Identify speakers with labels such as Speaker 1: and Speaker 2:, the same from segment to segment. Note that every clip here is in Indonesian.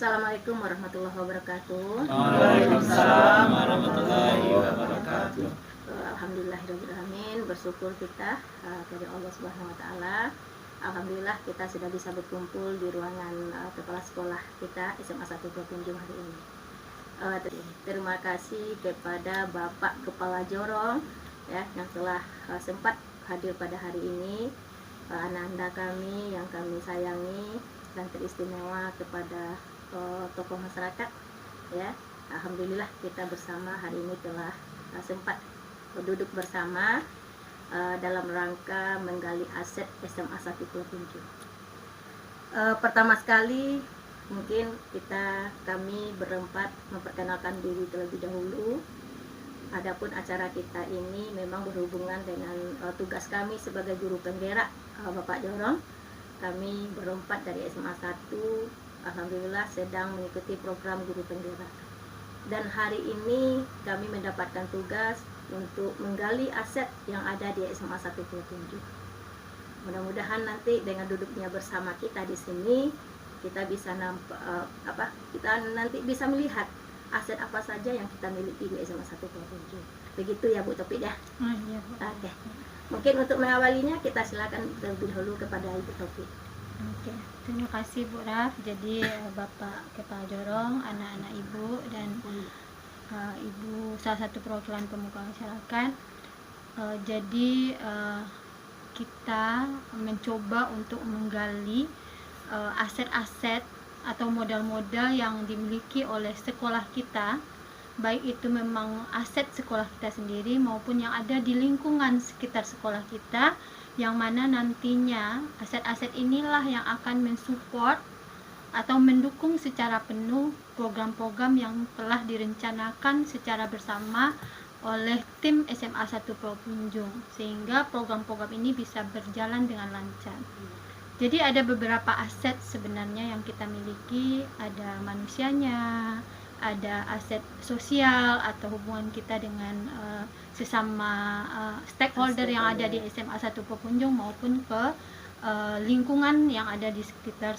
Speaker 1: Assalamualaikum warahmatullahi wabarakatuh.
Speaker 2: Waalaikumsalam warahmatullahi wabarakatuh.
Speaker 1: Alhamdulillahirrahmanirrahim. Bersyukur kita kepada Allah Subhanahu wa taala. Alhamdulillah kita sudah bisa berkumpul di ruangan kepala sekolah kita SMA 1 Provinjung hari ini. Terima kasih kepada Bapak Kepala Jorong ya yang telah sempat hadir pada hari ini. Anak-anak kami yang kami sayangi dan teristimewa kepada tokoh masyarakat ya. Alhamdulillah kita bersama hari ini telah sempat duduk bersama dalam rangka menggali aset SMA 1 Provinjung. Pertama sekali mungkin kami berempat memperkenalkan diri terlebih dahulu. Adapun acara kita ini memang berhubungan dengan tugas kami sebagai guru penggerak Bapak Jorong. Kami berempat dari SMA 1 alhamdulillah sedang mengikuti program guru penggerak. Dan hari ini kami mendapatkan tugas untuk menggali aset yang ada di SMA 1 Provinjung. Mudah-mudahan nanti dengan duduknya bersama kita di sini kita bisa kita nanti bisa melihat aset apa saja yang kita miliki di SMA 1 Provinjung. Begitu ya Bu Topik ya?
Speaker 3: Iya, Bu.
Speaker 1: Oke. Mungkin untuk mengawalinya kita silakan terlebih dahulu kepada Ibu Topik.
Speaker 3: Oke, terima kasih Bu Raf. Jadi Bapak Kepala Jorong, anak-anak Ibu dan Ibu salah satu perwakilan pemuka masyarakat. Jadi kita mencoba untuk menggali aset-aset atau modal-modal yang dimiliki oleh sekolah kita, baik itu memang aset sekolah kita sendiri maupun yang ada di lingkungan sekitar sekolah kita, yang mana nantinya aset-aset inilah yang akan mensupport atau mendukung secara penuh program-program yang telah direncanakan secara bersama oleh tim SMA 1 Provinjung, sehingga program-program ini bisa berjalan dengan lancar. Jadi ada beberapa aset sebenarnya yang kita miliki, ada manusianya, ada aset sosial atau hubungan kita dengan sesama stakeholder yang ada di SMA 1 Provinjung maupun ke lingkungan yang ada di sekitar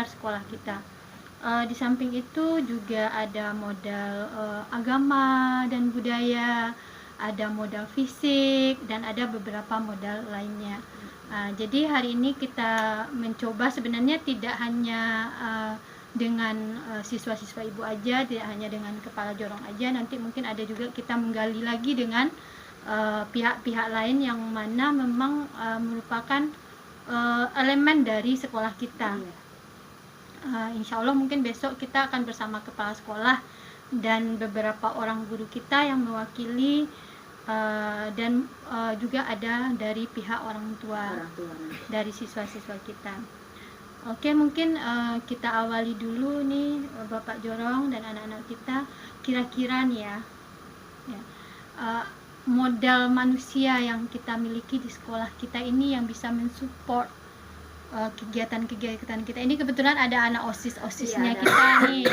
Speaker 3: sekolah kita. Di samping itu juga ada modal agama dan budaya, ada modal fisik dan ada beberapa modal lainnya. Jadi hari ini kita mencoba sebenarnya tidak hanya dengan siswa-siswa Ibu aja, tidak hanya dengan kepala jorong aja, nanti mungkin ada juga kita menggali lagi dengan pihak-pihak lain yang mana memang merupakan elemen dari sekolah kita. Insya Allah mungkin besok kita akan bersama kepala sekolah dan beberapa orang guru kita yang mewakili dan juga ada dari pihak orang tua dari siswa-siswa kita. Oke, mungkin kita awali dulu nih Bapak Jorong dan anak-anak kita, kira-kira nih ya, modal manusia yang kita miliki di sekolah kita ini yang bisa mensupport kegiatan-kegiatan kita ini. Kebetulan ada anak OSIS-OSISnya kita nih,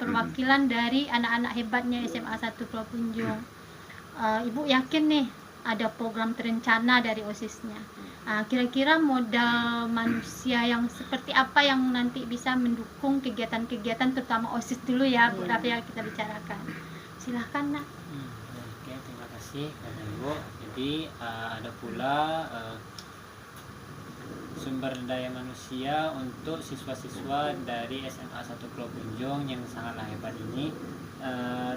Speaker 3: perwakilan dari anak-anak hebatnya SMA 1 Provinjung. Ibu yakin nih ada program terencana dari OSISnya. Kira-kira modal manusia yang seperti apa yang nanti bisa mendukung kegiatan-kegiatan terutama OSIS dulu ya Bu Raf ya kita bicarakan. Silahkan Nak.
Speaker 2: Oke, terima kasih Bapak Ibu. Jadi ada pula sumber daya manusia untuk siswa-siswa dari SMA 1 Provinjung yang sangatlah hebat ini,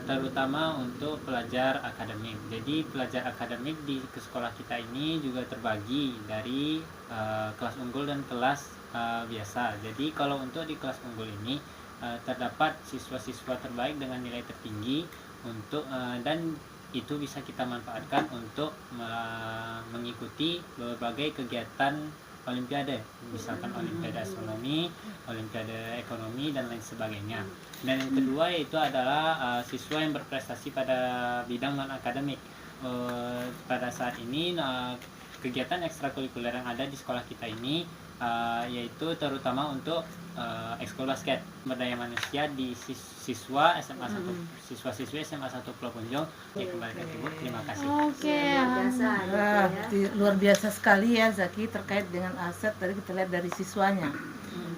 Speaker 2: terutama untuk pelajar akademik. Jadi pelajar akademik di sekolah kita ini juga terbagi dari kelas unggul dan kelas biasa. Jadi kalau untuk di kelas unggul ini terdapat siswa-siswa terbaik dengan nilai tertinggi untuk dan itu bisa kita manfaatkan untuk mengikuti berbagai kegiatan olimpiade, misalkan olimpiade astronomi, olimpiade ekonomi dan lain sebagainya. Dan yang kedua yaitu adalah siswa yang berprestasi pada bidang non akademik. Pada saat ini kegiatan ekstrakurikuler yang ada di sekolah kita ini yaitu terutama untuk ekskul basket, berdaya manusia di siswa SMA 1 siswa-siswi SMA 1 Provinjung. Ya, kembali ke Ibu. Terima kasih.
Speaker 3: Oke,
Speaker 4: Luar biasa sekali ya Zaki terkait dengan aset. Tadi kita lihat dari siswanya.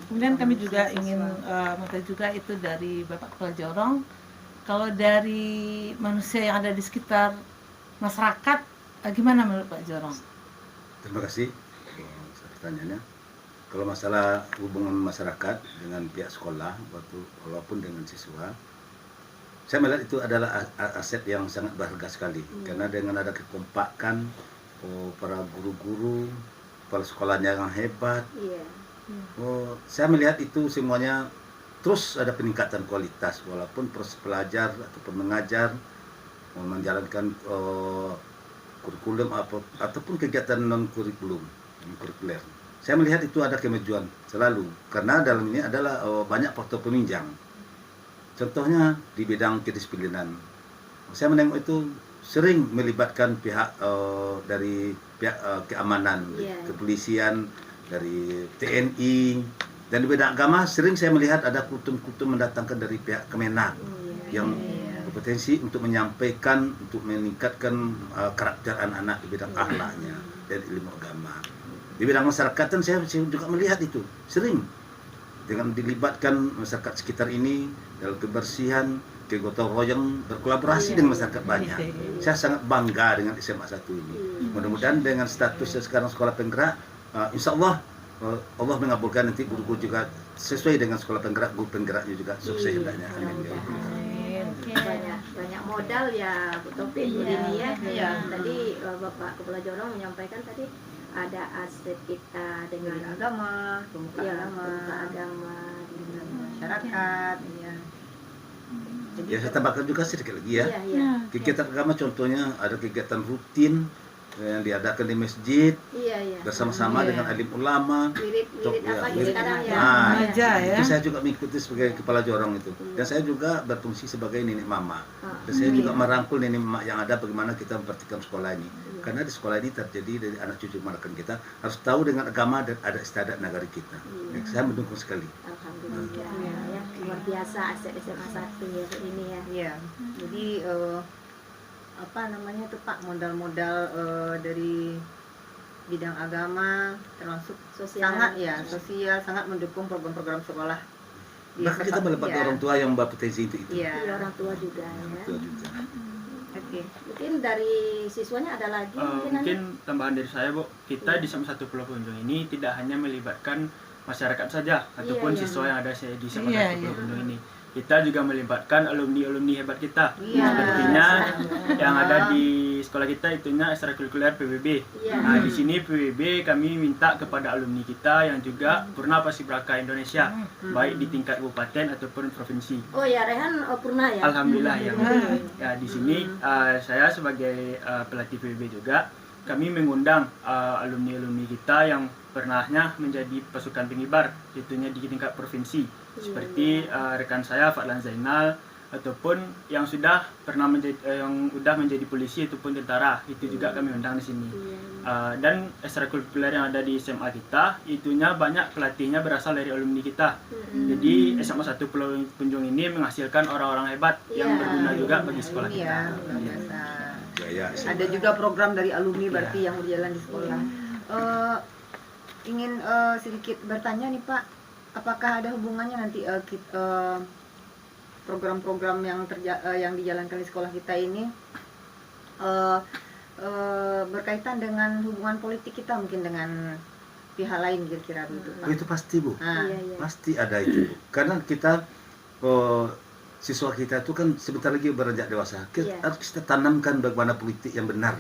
Speaker 4: Kemudian kami juga ingin minta juga itu dari Bapak Kepala Jorong, kalau dari manusia yang ada di sekitar masyarakat, gimana menurut Pak Jorong?
Speaker 5: Terima kasih pertanyaannya. Kalau masalah hubungan masyarakat dengan pihak sekolah, walaupun dengan siswa, saya melihat itu adalah aset yang sangat berharga sekali. Karena dengan ada kekompakan para guru-guru, kepala sekolahnya yang hebat, saya melihat itu semuanya terus ada peningkatan kualitas, walaupun proses pelajar ataupun mengajar, menjalankan kurikulum ataupun kegiatan non kurikuler. Saya melihat itu ada kemajuan selalu, karena dalam ini adalah banyak faktor peminjam. Contohnya di bidang kedisiplinan, saya menengok itu sering melibatkan pihak dari pihak keamanan, kepolisian, dari TNI, dan di bidang agama sering saya melihat ada kutum-kutum mendatangkan dari pihak Kemenak yang berpotensi untuk menyampaikan, untuk meningkatkan karakter anak-anak di bidang akhlaknya dan ilmu agama. Di bidang masyarakatan saya juga melihat itu sering dengan dilibatkan masyarakat sekitar ini dalam kebersihan, kegotong royong, berkolaborasi dengan masyarakat banyak. Saya sangat bangga dengan SMA 1 ini. Mudah-mudahan dengan statusnya sekarang sekolah penggerak, insya Allah Allah mengabulkan nanti guru-guru juga sesuai dengan sekolah penggerak, guru penggeraknya juga sukses hendaknya. Amin.
Speaker 1: Banyak modal ya Bu Taufik ini ya. Tadi Bapak Kepala Jorong menyampaikan tadi ada aset kita dengan
Speaker 6: agama, pemuka
Speaker 1: agama,
Speaker 6: dengan masyarakat,
Speaker 5: Ya, saya tambahkan juga sedikit lagi ya. Kegiatan agama contohnya ada kegiatan rutin yang diadakan di masjid bersama-sama dengan alim ulama.
Speaker 1: Wirid apa
Speaker 5: wirid.
Speaker 1: sekarang ya?
Speaker 5: Itu saya juga mengikuti sebagai kepala jorong itu. Dan saya juga berfungsi sebagai nenek mama. Dan saya juga merangkul nenek mama yang ada bagaimana kita memperhatikan sekolah ini. Karena di sekolah ini terjadi dari anak cucu makan kita harus tahu dengan agama dan ada istiadat negara kita. Saya mendukung sekali.
Speaker 1: Alhamdulillah ya, luar biasa aset SMA 1 ini ya.
Speaker 6: Iya. Jadi apa namanya tuh Pak, modal-modal dari bidang agama termasuk sangat sosial, sangat mendukung program-program sekolah.
Speaker 5: Bahkan kita melibatkan orang tua yang berpotensi itu.
Speaker 1: Iya, orang tua juga
Speaker 6: Oke.
Speaker 1: Mungkin dari siswanya ada lagi
Speaker 7: mungkin tambahan dari saya Bu, kita di SMA 1 Pulau Punjung ini tidak hanya melibatkan masyarakat saja ataupun siswa yang ada di SMA 1 Pulau Punjung ini. Kita juga melibatkan alumni-alumni hebat kita. Sepertinya yang ada di sekolah kita itunya ekstrakurikuler PBB. Nah, di sini PBB kami minta kepada alumni kita yang juga pernah paskibraka Indonesia, baik di tingkat kabupaten ataupun provinsi.
Speaker 1: Oh ya, Rehan pernah ya?
Speaker 7: Alhamdulillah ya. Ya, di sini saya sebagai pelatih PBB juga, kami mengundang alumni-alumni kita yang pernahnya menjadi pasukan pengibar, itunya di tingkat provinsi, seperti rekan saya Fadlan Zainal, ataupun yang sudah pernah menjadi polisi ataupun tentara, itu juga kami undang di sini. Dan ekstrakurikuler yang ada di SMA kita, itunya banyak pelatihnya berasal dari alumni kita. Jadi SMA 1 Pulau Punjung ini menghasilkan orang-orang hebat yang berguna juga bagi sekolah kita.
Speaker 6: Ada juga program dari alumni berarti yang berjalan di sekolah. Ingin sedikit bertanya nih Pak, apakah ada hubungannya nanti program-program yang dijalankan di sekolah kita ini berkaitan dengan hubungan politik kita mungkin dengan pihak lain kira-kira begitu Pak?
Speaker 5: Itu pasti Bu, pasti ada itu Bu. Karena kita siswa kita itu kan sebentar lagi beranjak dewasa. Harus kita tanamkan bagaimana politik yang benar,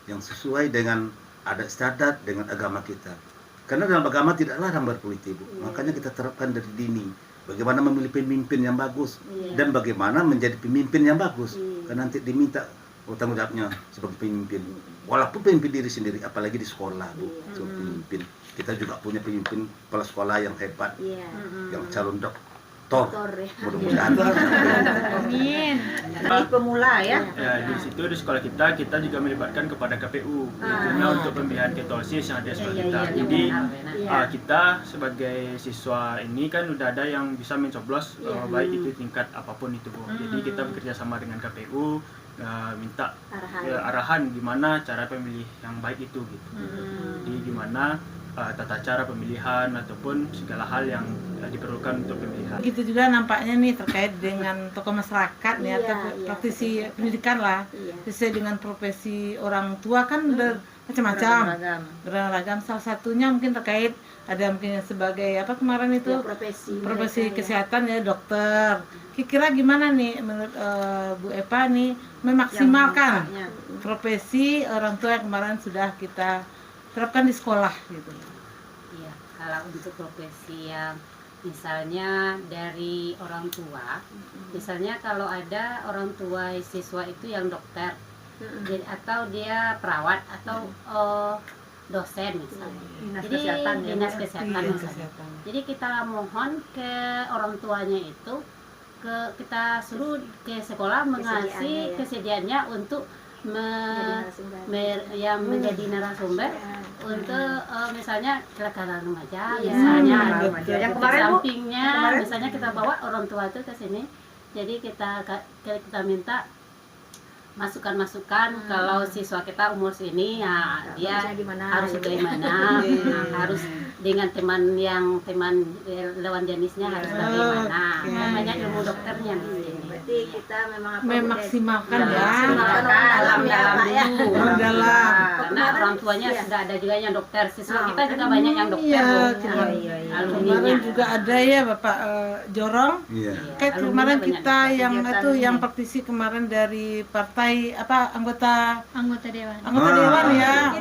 Speaker 5: yang sesuai dengan adat istiadat dengan agama kita. Karena dalam agama tidak larang berpolitik Bu. Makanya kita terapkan dari dini bagaimana memilih pemimpin yang bagus dan bagaimana menjadi pemimpin yang bagus. Karena nanti diminta tanggung jawabnya sebagai pemimpin. Walaupun pemimpin diri sendiri, apalagi di sekolah Bu. Sebagai pemimpin. Kita juga punya pemimpin kepala sekolah yang hebat, yang calon doktor. Mudah-mudahan.
Speaker 3: Amin.
Speaker 6: Dari pemula ya.
Speaker 7: Ya, di situ di sekolah kita juga melibatkan kepada KPU, tentunya untuk pemilihan ketua OSIS yang ada di sekolah kita. Jadi kita sebagai siswa ini kan udah ada yang bisa mencoblos baik itu tingkat apapun itu Bu. Jadi kita bekerja sama dengan KPU, minta arahan gimana cara pemilih yang baik itu gitu. Jadi gimana tata cara pemilihan ataupun segala hal yang diperlukan untuk pemilihan.
Speaker 4: Begitu juga nampaknya nih terkait dengan tokoh masyarakat nih atau praktisi pendidikan lah, sesuai dengan profesi orang tua kan macam-macam, beragam. Salah satunya mungkin terkait ada mungkin sebagai apa kemarin itu profesi kesehatan ya dokter. Kira-kira gimana nih menurut Bu Epa nih memaksimalkan profesi orang tua yang kemarin sudah kita terapkan di sekolah gitu.
Speaker 8: Iya, kalau untuk profesi yang misalnya dari orang tua, misalnya kalau ada orang tua siswa itu yang dokter, atau dia perawat atau dosen misalnya, dinas kesehatan misalnya. Jadi kita mohon ke orang tuanya itu, kita suruh ke sekolah mengasih kesediaannya untuk menjadi narasumber untuk misalnya kelakaran remaja misalnya, yang sampingnya misalnya kita bawa orang tua itu ke sini, jadi kita minta masukan kalau siswa kita umur segini ya dia harus bagaimana, harus dengan teman lawan jenisnya harus bagaimana, banyak ilmu dokternya di sini.
Speaker 1: Berarti kita memang
Speaker 4: memaksimalkan
Speaker 1: dalam
Speaker 8: karena orang tuanya sudah ada juga yang dokter, siswa kita juga banyak yang dokter.
Speaker 4: Kemarin juga ada ya Bapak Jorong. Kayak kemarin kita yang praktisi kemarin dari partai apa anggota dewan ya.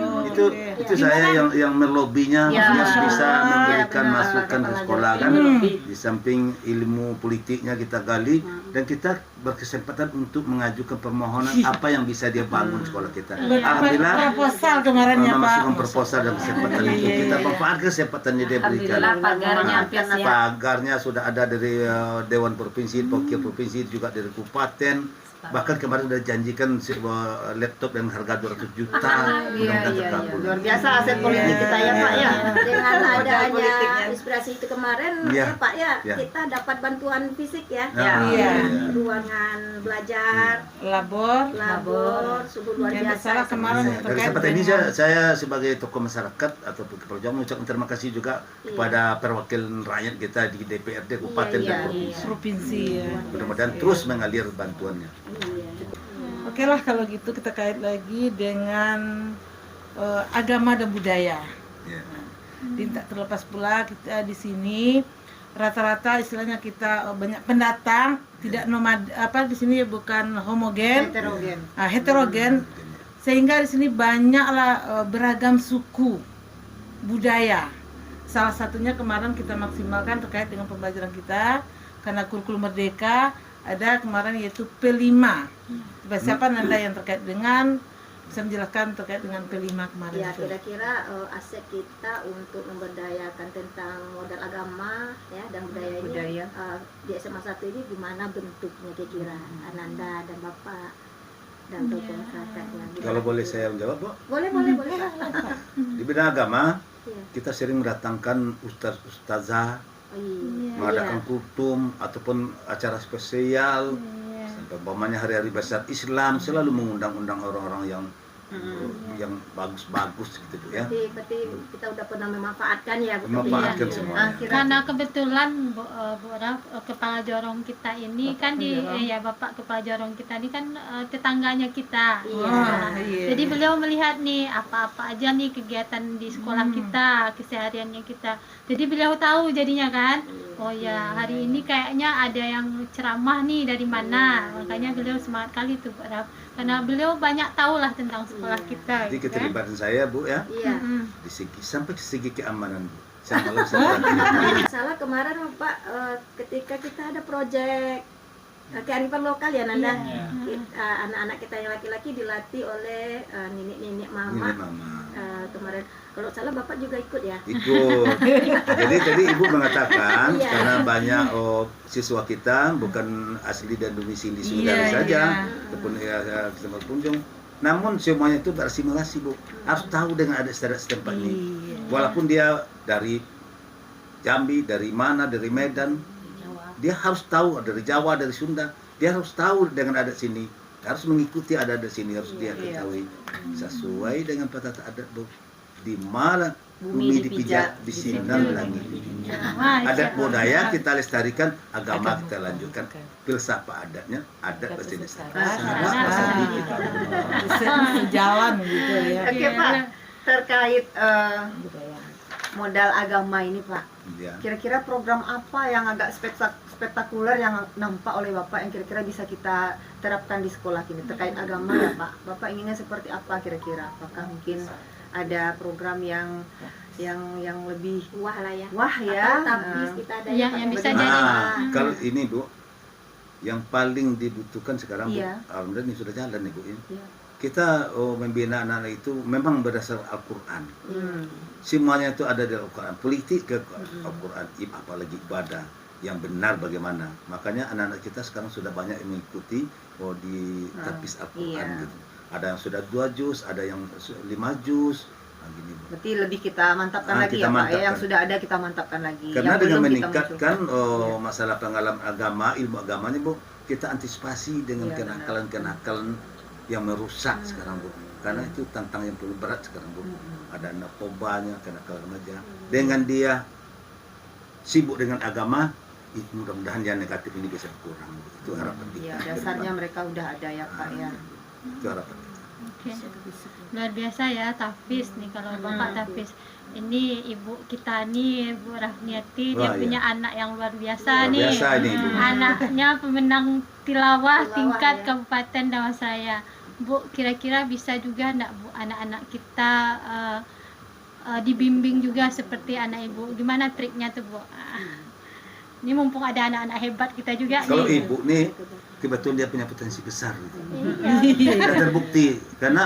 Speaker 5: Itu saya yang melobinya bisa memberikan masukan ke sekolah kan. Di samping ilmu politiknya kita gali dan kita berkesempatan untuk mengajukan permohonan apa yang bisa dia bangun sekolah kita. Alhamdulillah
Speaker 4: proposal kemarin ya Pak.
Speaker 5: Masukkan proposal dan kesempatan itu kita manfaatkan kesempatannya dia berikan. Pagarnya sudah ada dari Dewan Provinsi, Wakil Provinsi juga dari Kabupaten. Bahkan kemarin sudah janjikan sebuah laptop dengan harga 200 juta. Mudah-mudahan terkabul.
Speaker 6: Luar biasa aset politik kita ya Pak ya.
Speaker 1: Dengan adanya inspirasi itu kemarin ya Pak ya, kita dapat bantuan fisik ya. Ruangan belajar, labor, sungguh luar biasa.
Speaker 5: Dari kesempatan ini saya sebagai tokoh masyarakat ataupun kepala Jawa mengucapkan terima kasih juga kepada perwakilan rakyat kita di DPRD Kabupaten dan Provinsi. Mudah-mudahan terus mengalir bantuannya.
Speaker 4: Oke lah kalau gitu kita kait lagi dengan agama dan budaya. Tidak terlepas pula kita di sini rata-rata istilahnya kita banyak pendatang, tidak nomad di sini bukan homogen, heterogen. Sehingga di sini banyaklah beragam suku budaya. Salah satunya kemarin kita maksimalkan terkait dengan pembelajaran kita karena kurikulum merdeka ada kemarin yaitu P5. Siapa Nanda yang terkait dengan bisa menjelaskan terkait dengan P5 kemarin?
Speaker 1: Ya, kira-kira aset kita untuk memberdayakan tentang modal agama ya dan budaya ini di SMA 1 ini gimana bentuknya kira-kira Ananda dan Bapak dan tokoh masyarakatnya.
Speaker 5: Kalau boleh saya menjawab, Bu?
Speaker 1: Boleh.
Speaker 5: Di bidang agama kita sering mendatangkan ustazah, mengadakan kultum ataupun acara spesial. Umpamanya hari-hari besar Islam selalu mengundang-undang orang-orang yang bagus-bagus gitu ya.
Speaker 1: Berarti kita udah pernah memanfaatkan ya.
Speaker 5: Memanfaatkan semua.
Speaker 3: Karena kebetulan Bu Raf, kepala jorong kita ini Bapak kepala jorong kita ini kan tetangganya kita. Jadi beliau melihat nih apa-apa aja nih kegiatan di sekolah kita, kesehariannya kita. Jadi beliau tahu jadinya kan. Oh ya, hari ini kayaknya ada yang ceramah nih dari mana. Makanya beliau semangat kali tuh Bu Raf. Karena beliau banyak tahu lah tentang sekolah kita.
Speaker 5: Jadi keterlibatan saya Bu ya, sampai segi keamanan Bu.
Speaker 1: Salah kemarin Pak, ketika kita ada proyek kearifan lokal ya Nanda, anak-anak kita yang laki-laki dilatih oleh nenek-nenek mama. Kemarin kalau salah Bapak juga ikut ya?
Speaker 5: Ikut. Jadi tadi Ibu mengatakan karena banyak siswa kita bukan asli dan domisili Sunda saja, ataupun tempat kunjung. Namun semuanya itu berasimilasi Bu. Harus tahu dengan adat istiadat setempat ini. Walaupun dia dari Jambi, dari mana, dari Medan, dia harus tahu dari Jawa, dari Sunda. Dia harus tahu dengan adat sini. Harus mengikuti adat sini, harus dia ketahui sesuai dengan tata adat Bu. Di mana
Speaker 6: bumi dipijak,
Speaker 5: bisinan lagi.
Speaker 3: Wah,
Speaker 5: Adat budaya kita lestarikan, agama kita lanjutkan. Filsafat adatnya, adat pasti dilestarikan.
Speaker 4: Sejalan gitu ya.
Speaker 6: Oke Pak, terkait modal agama ini Pak,
Speaker 5: Ya.
Speaker 6: kira-kira program apa yang agak spektakuler yang nampak oleh Bapak yang kira-kira bisa kita terapkan di sekolah ini terkait agama ya Pak? Bapak inginnya seperti apa kira-kira? Apakah mungkin ada program yang lebih
Speaker 1: Wah lah ya.
Speaker 6: wah ya?
Speaker 1: Tapi kita ada
Speaker 3: yang bisa jadi.
Speaker 5: Kalau ini Bu, yang paling dibutuhkan sekarang Bu,
Speaker 6: Iya.
Speaker 5: alhamdulillah ini sudah jalan nih Bu.
Speaker 6: Iya.
Speaker 5: Kita membina anak-anak itu memang berdasar Al-Quran. Semuanya itu ada di Al-Quran. Politik ke Al-Quran, apalagi ibadah yang benar bagaimana. Makanya anak-anak kita sekarang sudah banyak yang mengikuti di tapis Al-Quran
Speaker 6: Iya.
Speaker 5: gitu. Ada yang sudah 2 juz, ada yang 5 juz. Nah, gini Bu.
Speaker 6: Berarti lebih kita mantapkan lagi
Speaker 5: Kita
Speaker 6: ya Pak ya,
Speaker 5: mantapkan.
Speaker 6: yang sudah ada kita mantapkan lagi.
Speaker 5: Karena
Speaker 6: Yang
Speaker 5: dengan
Speaker 6: belum kita
Speaker 5: meningkatkan
Speaker 6: munculkan.
Speaker 5: masalah pengalaman agama, ilmu agamanya Bu, kita antisipasi dengan
Speaker 6: Iya,
Speaker 5: kenakalan-kenakalan yang merusak sekarang Bu. Karena itu tantangan yang paling berat sekarang Bu. Ada narkobanya, kenakalan remaja. Dengan dia sibuk dengan agama, itu mudah-mudahan yang negatif ini bisa berkurang. Itu harapan kita.
Speaker 6: Iya,
Speaker 5: ke
Speaker 6: dasarnya
Speaker 5: depan.
Speaker 6: mereka udah ada ya Pak ya.
Speaker 5: Itu harapan kita.
Speaker 3: Oke. Luar biasa ya tahfiz nih kalau Bapak tahfiz. Ini ibu kita nih, Bu Rafniati, dia
Speaker 5: Wah, iya.
Speaker 3: punya anak yang luar biasa
Speaker 5: Luar
Speaker 3: nih.
Speaker 5: biasa ini, Ibu.
Speaker 3: Anaknya pemenang tilawah tingkat
Speaker 1: ya.
Speaker 3: Kabupaten Dawasraya. Bu, kira-kira bisa juga enggak Bu anak-anak kita dibimbing juga seperti anak ibu? Gimana triknya tuh Bu? Ini mumpung ada anak-anak hebat kita juga
Speaker 5: Kalau
Speaker 3: nih.
Speaker 5: ibu nih, kebetulan dia punya potensi besar gitu.
Speaker 3: Iya.
Speaker 5: Sudah terbukti karena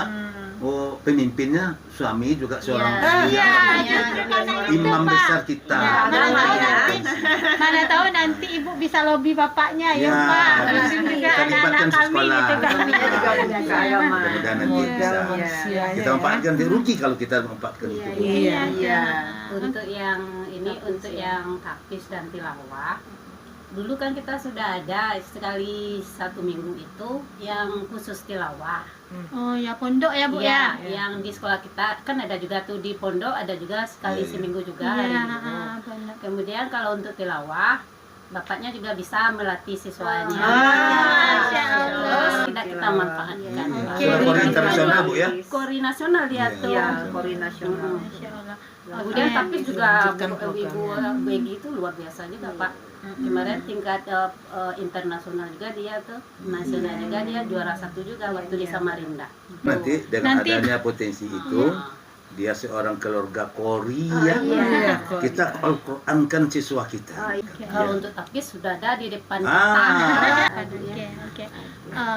Speaker 5: pemimpinnya suami juga seorang
Speaker 3: Iya,
Speaker 5: yang
Speaker 3: justru karena itu,
Speaker 5: imam
Speaker 3: Pak.
Speaker 5: besar kita.
Speaker 3: Ya, mana
Speaker 6: Agama
Speaker 3: tahu
Speaker 6: ya.
Speaker 3: nanti, mana tahu nanti ibu bisa lobby bapaknya ya,
Speaker 5: Ya,
Speaker 3: Pak. Bimbing juga
Speaker 5: kita
Speaker 3: anak-anak
Speaker 5: libatkan
Speaker 3: kami
Speaker 5: sekolah.
Speaker 3: gitu kan.
Speaker 6: Suaminya juga punya keagamaan.
Speaker 5: Mudah-mudahan nanti
Speaker 4: Modal
Speaker 5: bisa
Speaker 4: manusianya
Speaker 5: kita manfaatkan. Rugi kalau kita manfaatkan itu.
Speaker 4: Iya.
Speaker 6: Iya.
Speaker 8: Untuk yang ini untuk yang tahfiz dan tilawah, dulu kan kita sudah ada sekali 1 minggu itu yang khusus tilawah.
Speaker 3: Oh ya, pondok ya Bu ya.
Speaker 8: Yang di sekolah kita kan ada juga tuh di pondok, ada juga sekali
Speaker 5: Iya, iya.
Speaker 8: seminggu juga
Speaker 3: Iya,
Speaker 8: hari Minggu.
Speaker 3: pondok.
Speaker 8: Kemudian kalau untuk tilawah, bapaknya juga bisa melatih siswanya.
Speaker 3: Masya Allah.
Speaker 8: Terus kita manfaatkan.
Speaker 3: Oke.
Speaker 5: Sudah Korea internasional Bu ya.
Speaker 8: Kori nasional dia
Speaker 5: Iya.
Speaker 8: tuh.
Speaker 6: Iya, Kori nasional.
Speaker 3: Masya Allah.
Speaker 8: Kemudian
Speaker 3: Oke.
Speaker 8: tapi juga
Speaker 4: Lanjutkan
Speaker 8: ibu Begi itu luar biasa juga Pak. Kemarin tingkat internasional juga dia tuh, nasional juga dia juara 1 juga waktu di Samarinda.
Speaker 5: Nanti dengan
Speaker 3: Nanti-
Speaker 5: adanya potensi itu, dia seorang keluarga Kori ya.
Speaker 4: Iya.
Speaker 5: Kita Al-Qurankan siswa kita.
Speaker 8: Kalau untuk tahfiz sudah ada di depan
Speaker 5: Ah.
Speaker 3: Oke, oke.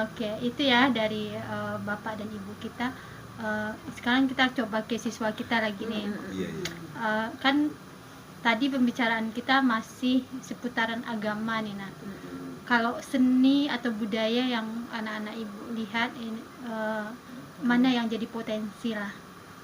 Speaker 3: Oke, itu ya dari Bapak dan Ibu kita. Sekarang kita coba ke siswa kita lagi nih.
Speaker 5: Iya, iya.
Speaker 3: Kan tadi pembicaraan kita masih seputaran agama nih, Nak. Kalau seni atau budaya yang anak-anak Ibu lihat ini, mana yang jadi potensi lah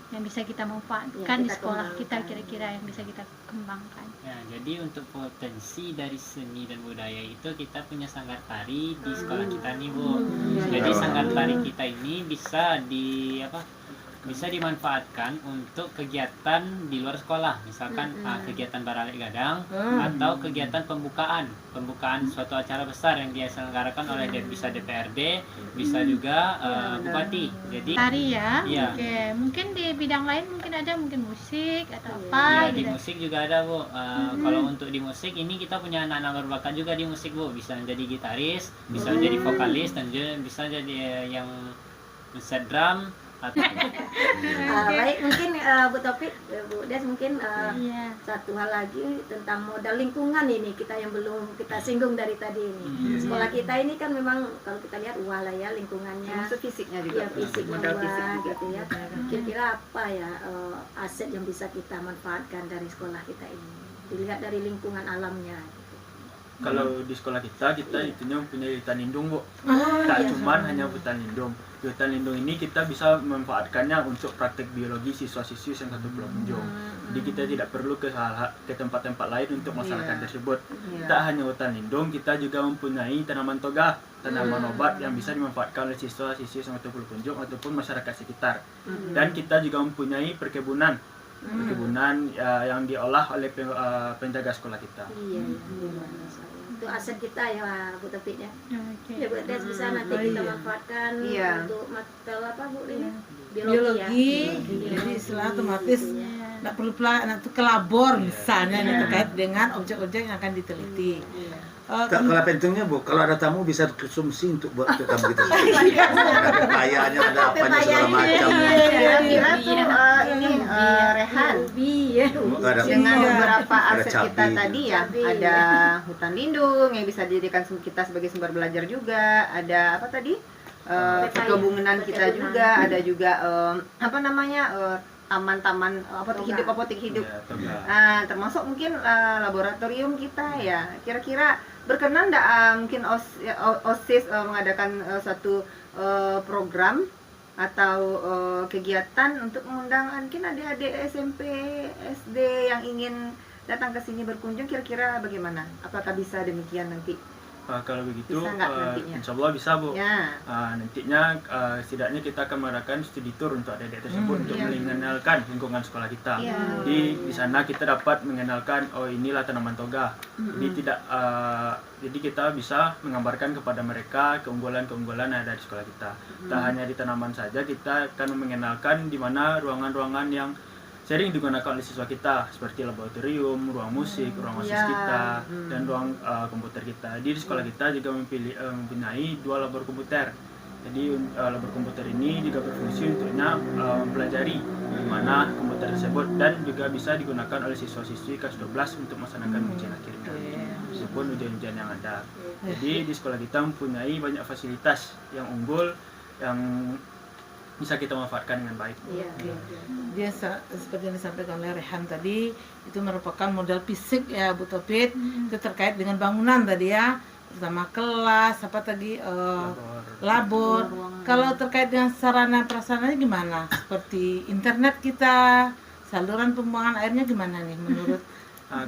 Speaker 3: yang bisa kita manfaatkan di
Speaker 1: kita
Speaker 3: sekolah kita,
Speaker 1: kembangkan.
Speaker 3: kira-kira yang bisa kita kembangkan.
Speaker 2: Ya, jadi untuk potensi dari seni dan budaya itu kita punya sanggar tari di sekolah kita nih Bu. Jadi sanggar tari kita ini bisa bisa dimanfaatkan untuk kegiatan di luar sekolah, misalkan kegiatan baralek gadang atau kegiatan pembukaan suatu acara besar yang diselenggarakan oleh bisa DPRD, bisa juga bupati. Jadi
Speaker 3: Tari ya.
Speaker 2: Iya.
Speaker 3: Oke, mungkin di bidang lain mungkin ada mungkin musik atau
Speaker 2: ya,
Speaker 3: apa
Speaker 2: di
Speaker 3: gitu.
Speaker 2: musik juga ada Bu. Kalau untuk di musik ini kita punya anak-anak berbakat juga di musik Bu, bisa menjadi gitaris, bisa menjadi vokalis, dan juga bisa jadi yang bisa drum atau
Speaker 1: Baik, mungkin Bu Taufik, Bu Des mungkin
Speaker 3: Iya.
Speaker 1: satu hal lagi tentang modal lingkungan ini kita yang belum kita singgung dari tadi ini. Sekolah kita ini kan memang kalau kita lihat wah lah ya lingkungannya,
Speaker 6: Termasuk fisiknya
Speaker 1: ya
Speaker 6: juga.
Speaker 1: fisik
Speaker 6: Modal fisik
Speaker 1: wah
Speaker 6: juga.
Speaker 1: gitu ya. Kira-kira apa ya aset yang bisa kita manfaatkan dari sekolah kita ini? Dilihat dari lingkungan alamnya. Gitu.
Speaker 7: Kalau di sekolah kita itunya punya hutan lindung Bu.
Speaker 1: Oh,
Speaker 7: Tak
Speaker 1: iya.
Speaker 7: cuman hanya hutan lindung. Di hutan lindung ini kita bisa memanfaatkannya untuk praktek biologi siswa-siswi yang satu Pulau Punjung. Jadi kita tidak perlu ke tempat-tempat lain untuk melaksanakan
Speaker 6: Iya.
Speaker 7: tersebut.
Speaker 6: Iya.
Speaker 7: Tak hanya hutan lindung, kita juga mempunyai tanaman toga, tanaman obat yang bisa dimanfaatkan oleh siswa-siswi yang satu Pulau Punjung ataupun masyarakat sekitar. Dan kita juga mempunyai perkebunan perkebunan yang diolah oleh penjaga sekolah kita.
Speaker 1: Iya. Itu aset kita ya Bu Tepit ya.
Speaker 3: Oke.
Speaker 1: Ya Bu Tes bisa nanti kita manfaatkan untuk mata apa Bu ini?
Speaker 4: Biologi.
Speaker 1: Ya.
Speaker 4: Jadi istilah otomatis nggak perlu anak itu ke labor misalnya yang terkait dengan objek-objek yang akan diteliti.
Speaker 5: Kalau pentingnya Bu, kalau ada tamu bisa konsumsi untuk buat untuk tamu kita. Ada pepayanya, ada apanya segala macam.
Speaker 6: Kira-kira tuh ini Rehan dengan beberapa aset kita tadi ya, ada hutan lindung yang bisa dijadikan kita sebagai sumber belajar juga, ada apa tadi perkebunan kita juga, ada juga taman-taman apotek hidup. Nah, termasuk mungkin laboratorium kita ya. Kira-kira berkenan enggak mungkin OSIS mengadakan suatu program atau kegiatan untuk mengundang mungkin adik-adik SMP, SD yang ingin datang ke sini berkunjung, kira-kira bagaimana? Apakah bisa demikian nanti?
Speaker 7: Kalau begitu,
Speaker 6: Bisa nggak nantinya?
Speaker 7: insya Allah bisa Bu.
Speaker 6: Ya.
Speaker 7: Nantinya setidaknya kita akan mengadakan studi tour untuk adik-adik tersebut untuk mengenalkan lingkungan sekolah kita. Jadi di sana kita dapat mengenalkan, oh inilah tanaman toga. Jadi kita bisa menggambarkan kepada mereka keunggulan-keunggulan yang ada di sekolah kita. Tak hanya di tanaman saja, kita akan mengenalkan di mana ruangan-ruangan yang sering digunakan oleh siswa kita, seperti laboratorium, ruang musik, ruang OSIS kita, dan ruang komputer kita. Di sekolah kita juga mempunyai 2 labor komputer. Jadi labor komputer ini juga berfungsi untuknya mempelajari di mana komputer tersebut, dan juga bisa digunakan oleh siswa-siswi kelas 12 untuk melaksanakan ujian akhirnya, meskipun ujian-ujian yang ada. Jadi di sekolah kita mempunyai banyak fasilitas yang unggul yang bisa kita manfaatkan dengan baik.
Speaker 4: Dia seperti yang disampaikan oleh Rehan tadi, itu merupakan modal fisik ya Bu Topit. Itu terkait dengan bangunan tadi ya, pertama kelas, apa tadi labor. Kalau terkait dengan sarana prasarananya gimana? Seperti internet kita, saluran pembuangan airnya gimana nih menurut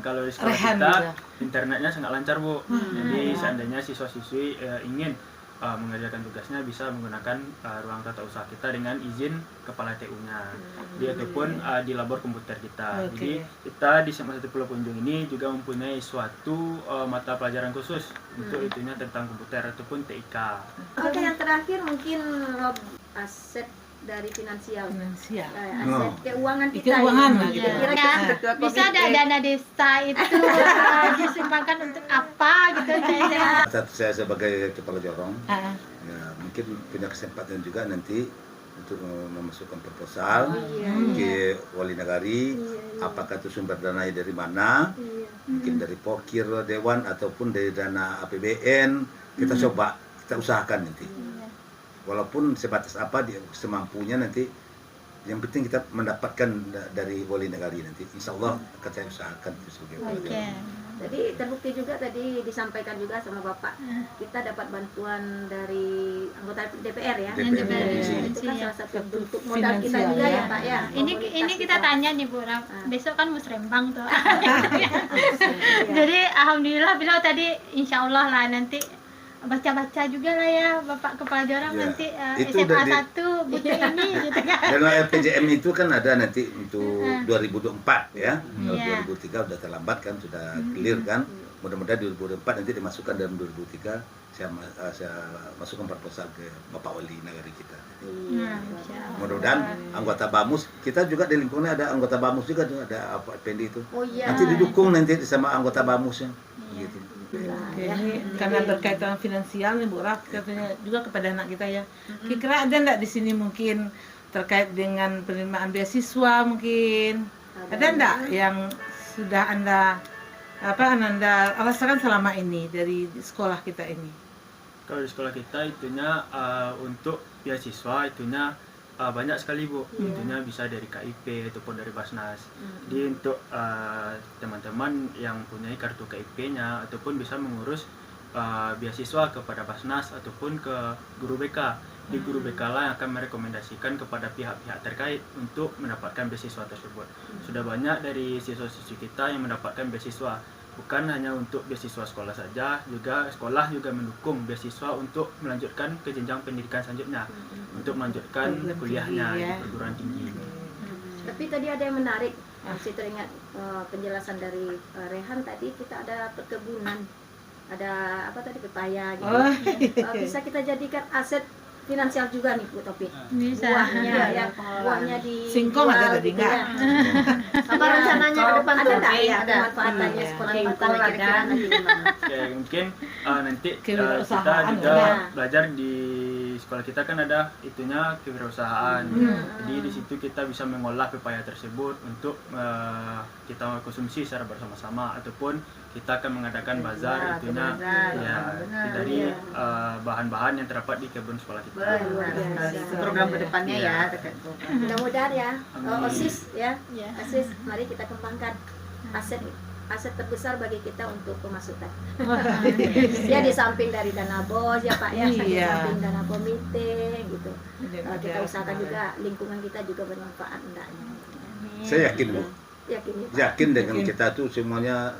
Speaker 7: kalau di sekolah
Speaker 4: Rehan
Speaker 7: kita
Speaker 4: juga?
Speaker 7: internetnya sangat lancar Bu. Jadi seandainya siswa-siswi ingin mengerjakan tugasnya, bisa menggunakan ruang tata usaha kita dengan izin kepala TU-nya, ataupun di labor komputer kita. Jadi kita di SMA 1 Pulau Punjung ini juga mempunyai suatu mata pelajaran khusus untuk itunya tentang komputer ataupun TIK.
Speaker 1: Oke, yang terakhir mungkin aset dari finansial. Aset keuangan kita.
Speaker 4: Keuangan
Speaker 1: ya. Kira-kira
Speaker 3: Bisa ada dana desa itu disumbangkan untuk apa gitu
Speaker 5: Saya sebagai kepala jorong, ya mungkin punya kesempatan juga nanti untuk memasukkan proposal ke wali nagari, apakah itu sumber dananya dari mana, mungkin dari pokir dewan ataupun dari dana APBN, kita coba, kita usahakan nanti. Walaupun sebatas apa semampunya nanti, yang penting kita mendapatkan dari wali nagari nanti. Insya Allah akan saya usahakan sebagai wali nagari.
Speaker 1: Jadi terbukti juga tadi disampaikan juga sama Bapak, kita dapat bantuan dari anggota DPR ya. Itu kan salah satu bentuk modal kita juga ya Pak ya.
Speaker 3: Ini kita tanya nih Bu Raf, besok kan musrembang tuh. Jadi alhamdulillah beliau tadi insya Allah lah nanti baca-baca juga lah ya Bapak Kepala Jorong nanti SMA 1 butuh ini gitu kan.
Speaker 5: Dan LPJM itu kan ada nanti untuk 2024 ya. Kalau 2003 udah terlambat kan, sudah clear kan. Mudah-mudahan 2024 nanti dimasukkan dalam 2003 saya masukkan proposal ke Bapak Wali Nagari kita. Mudah-mudahan anggota BAMUS kita juga di lingkungannya ada anggota BAMUS juga, ada Pak Pendi itu. Nanti didukung nanti sama anggota BAMUS-nya. Gitu.
Speaker 4: Ini karena berkaitan finansial nih Bu Raf, katanya juga kepada anak kita ya. Kira-kira ada enggak di sini mungkin terkait dengan penerimaan beasiswa mungkin? Ada enggak yang sudah Anda rasakan selama ini dari sekolah kita ini?
Speaker 7: Kalau di sekolah kita itunya untuk beasiswa itunya banyak sekali Bu. Itunya bisa dari KIP ataupun dari Basnas. Jadi untuk teman-teman yang punya kartu KIP-nya ataupun bisa mengurus beasiswa kepada Basnas ataupun ke guru BK. Di guru BK lah yang akan merekomendasikan kepada pihak-pihak terkait untuk mendapatkan beasiswa tersebut. Sudah banyak dari siswa-siswi kita yang mendapatkan beasiswa. Bukan hanya untuk beasiswa sekolah saja, juga sekolah juga mendukung beasiswa untuk melanjutkan ke jenjang pendidikan selanjutnya, untuk melanjutkan kuliahnya di perguruan tinggi.
Speaker 1: Tapi tadi ada yang menarik, Masih teringat penjelasan dari Rehan tadi, kita ada perkebunan, ada apa tadi, pepaya gitu. Bisa kita jadikan aset finansial juga nih Bu Topik.
Speaker 3: Bisa.
Speaker 1: Buahnya ya, buahnya di
Speaker 4: Singkong ada tadi nggak?
Speaker 6: Apa rencananya ke depan
Speaker 1: ada
Speaker 6: tuh?
Speaker 1: nggak ya
Speaker 6: Ada.
Speaker 1: pemanfaatannya seperti itu?
Speaker 6: Manfaatnya kira-kira nanti gimana?
Speaker 7: Ya, mungkin nanti kita
Speaker 4: Kewirausahaan,
Speaker 7: juga
Speaker 1: ya.
Speaker 7: belajar di sekolah kita kan ada itunya kewirausahaan. Jadi di situ kita bisa mengolah pepaya tersebut untuk kita konsumsi secara bersama-sama, ataupun kita akan mengadakan bazar itunya ya dari bahan-bahan yang terdapat di kebun sekolah kita.
Speaker 6: Benar sekali. Itu program kedepannya ya terkait program.
Speaker 1: Mudah-mudahan ya,
Speaker 7: Amin.
Speaker 1: OSIS ya,
Speaker 3: Ya.
Speaker 1: OSIS, mari kita kembangkan aset terbesar bagi kita untuk pemasukan. Ya di samping dari dana BOS ya Pak ya, di
Speaker 4: Iya.
Speaker 1: samping dana komite gitu. Kita usahakan juga lingkungan kita juga bermanfaat hendaknya.
Speaker 5: Saya yakin Bu,
Speaker 1: Yakin ya, Pak?
Speaker 5: yakin dengan kita tuh semuanya,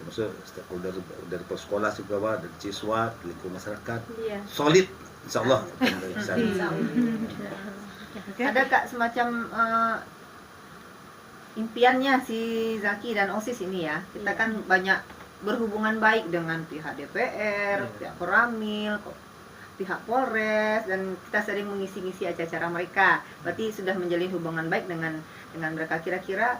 Speaker 5: termasuk stakeholder dari sekolah juga, dari siswa, lingkungan masyarakat,
Speaker 1: Iya.
Speaker 5: solid, insya Allah. Bisa.
Speaker 6: Ada Kak semacam impiannya si Zaki dan OSIS ini ya. Kita kan banyak berhubungan baik dengan pihak DPR, pihak Koramil, pihak Polres, dan kita sering mengisi-ngisi acara-acara mereka. Berarti sudah menjalin hubungan baik dengan mereka. Kira-kira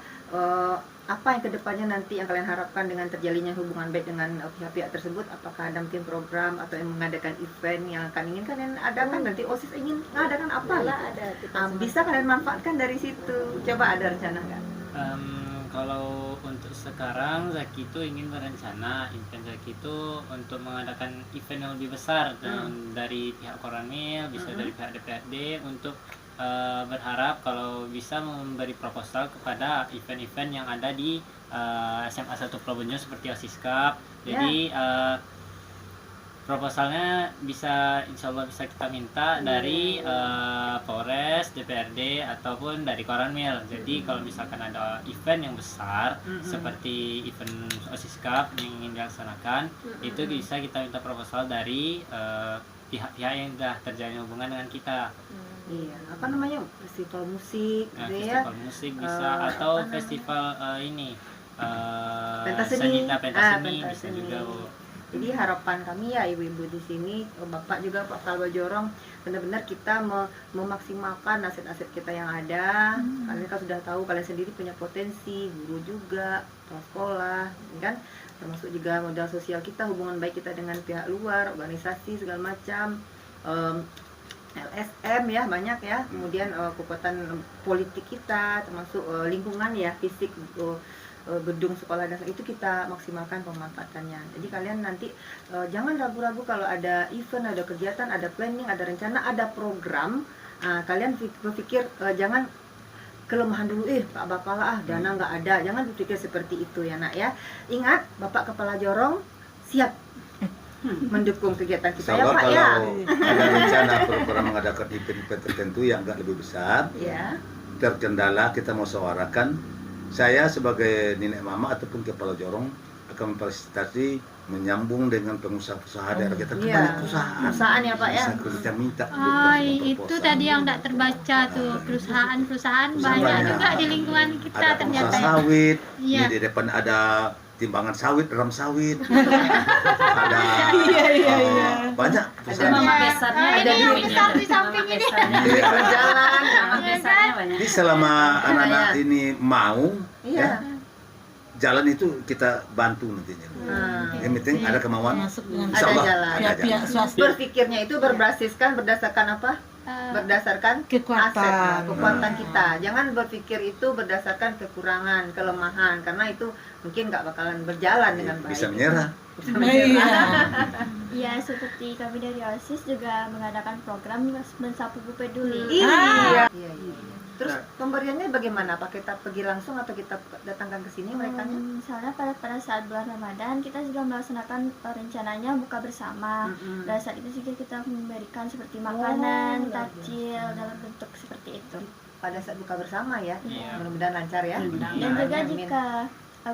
Speaker 6: apa yang kedepannya nanti yang kalian harapkan dengan terjalinnya hubungan baik dengan pihak-pihak tersebut? Apakah ada mungkin program atau yang mengadakan event yang akan ingin kalian adakan? Nanti OSIS ingin mengadakan apa?
Speaker 1: Malah ada kita
Speaker 6: Bisa kalian manfaatkan dari situ. Coba ada rencana nggak?
Speaker 2: Kalau untuk sekarang Zaki itu ingin berencana event Zaki itu untuk mengadakan event yang lebih besar dari pihak Koramil, bisa dari pihak DPRD, untuk berharap kalau bisa memberi proposal kepada event-event yang ada di SMA 1 Probolinggo seperti OSIS Cup. Jadi proposalnya bisa, insya Allah bisa kita minta dari Polres, DPRD ataupun dari Koramil. Jadi kalau misalkan ada event yang besar seperti event OSIS Cup yang ingin dilaksanakan, itu bisa kita minta proposal dari pihak-pihak yang sudah terjalin hubungan dengan kita.
Speaker 6: Iya, apa namanya, festival musik,
Speaker 2: Nah,
Speaker 6: gitu ya?
Speaker 2: festival musik bisa, atau
Speaker 6: apa namanya?
Speaker 2: festival ini
Speaker 6: Pentas seni.
Speaker 2: seni, pentas seni
Speaker 6: Pentas
Speaker 2: bisa
Speaker 6: seni.
Speaker 2: juga Bu.
Speaker 6: Jadi harapan kami ya ibu-ibu di sini, bapak juga Pak Kalba Jorong, benar-benar kita memaksimalkan aset-aset kita yang ada. Kalian kan sudah tahu, kalian sendiri punya potensi, guru juga, kepala sekolah, kan? Termasuk juga modal sosial kita, hubungan baik kita dengan pihak luar, organisasi segala macam. LSM ya banyak ya, kemudian kekuatan politik kita, termasuk lingkungan ya, fisik, gedung sekolah dasar itu kita maksimalkan pemanfaatannya. Jadi kalian nanti jangan ragu-ragu kalau ada event, ada kegiatan, ada planning, ada rencana, ada program. Kalian berpikir jangan kelemahan dulu, Pak Bapak lah dana nggak ada. Jangan berpikir seperti itu ya Nak ya. Ingat, Bapak Kepala Jorong siap mendukung kegiatan kita ya
Speaker 5: Insya Allah
Speaker 6: Pak ya.
Speaker 5: kalau ada rencana program mengadakan event-event tertentu yang agak lebih besar,
Speaker 6: Ya.
Speaker 5: terkendala kita mau suarakan, saya sebagai nenek mama ataupun kepala jorong akan memfasilitasi menyambung dengan pengusaha-pengusaha daerah kita
Speaker 6: Iya.
Speaker 5: banyak
Speaker 6: Perusahaan ya Pak ya.
Speaker 5: Bisa kita minta
Speaker 3: Itu tadi yang tidak terbaca tuh, perusahaan banyak juga di lingkungan kita
Speaker 5: ada
Speaker 3: ternyata.
Speaker 5: pengusaha sawit,
Speaker 3: Iya.
Speaker 5: di depan ada timbangan sawit, ram sawit, ada banyak perusahaan.
Speaker 8: Mama besarnya
Speaker 3: Ini
Speaker 8: ada
Speaker 3: yang
Speaker 8: di
Speaker 3: besar di samping ini.
Speaker 5: Iya.
Speaker 6: Kalau jalan,
Speaker 8: Mama besarnya banyak.
Speaker 5: Jadi selama anak-anak ini mau,
Speaker 6: iya.
Speaker 5: ya, jalan itu kita bantu nantinya. Yang penting ada kemauan.
Speaker 4: Masuk dengan
Speaker 5: Insya Allah
Speaker 6: Ada jalan.
Speaker 5: ada
Speaker 4: pihak
Speaker 5: jalan.
Speaker 4: swasta
Speaker 6: Berpikirnya itu berbasiskan berdasarkan apa? Berdasarkan
Speaker 4: kekuatan.
Speaker 6: aset, kekuatan kita. Jangan berpikir itu berdasarkan kekurangan, kelemahan, karena itu mungkin nggak bakalan berjalan dengan baik.
Speaker 5: Bisa menyerah.
Speaker 6: Bisa menyerah.
Speaker 9: Ya, seperti kami dari OSIS juga mengadakan program mensapu Bu Peduli.
Speaker 6: Iya. Iya. Terus pemberiannya bagaimana? Apa kita pergi langsung atau kita datangkan ke sini mereka?
Speaker 9: Misalnya pada saat bulan Ramadan kita juga melaksanakan rencananya buka bersama. Pada saat itu juga kita memberikan seperti makanan, takjil dalam bentuk seperti itu.
Speaker 6: Pada saat buka bersama ya.
Speaker 2: Iya.
Speaker 6: Mudah-mudahan lancar ya.
Speaker 9: Dan juga
Speaker 6: Amin.
Speaker 9: jika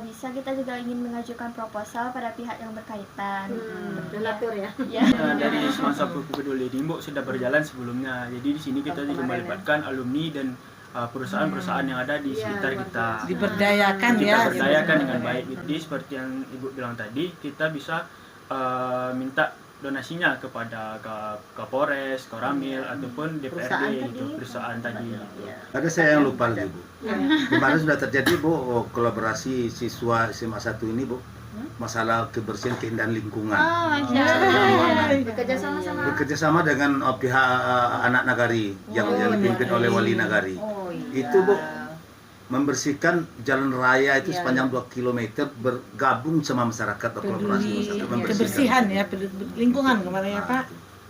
Speaker 9: bisa kita juga ingin mengajukan proposal pada pihak yang berkaitan.
Speaker 1: Donatur ya.
Speaker 9: Ya.
Speaker 7: Dari Semansa Peduli Limbok sudah berjalan sebelumnya. Jadi di sini kita juga melibatkan alumni dan perusahaan-perusahaan yang ada di sekitar kita.
Speaker 4: Diberdayakan
Speaker 7: Kita
Speaker 4: ya.
Speaker 7: berdayakan dengan baik. Jadi seperti yang Ibu bilang tadi, kita bisa minta donasinya kepada Kapolres, Koramil ataupun DPRD itu perusahaan tadi.
Speaker 5: Ada saya yang lupa lagi Bu. Kemarin sudah terjadi Bu kolaborasi siswa SMA 1 ini Bu, masalah kebersihan keindahan lingkungan. Bekerja sama dengan pihak anak nagari yang dipimpin oleh wali nagari. Itu Bu membersihkan jalan raya itu sepanjang 2 km bergabung sama masyarakat berkolaborasi
Speaker 4: Kebersihan ya, lingkungan kemarin ya Pak.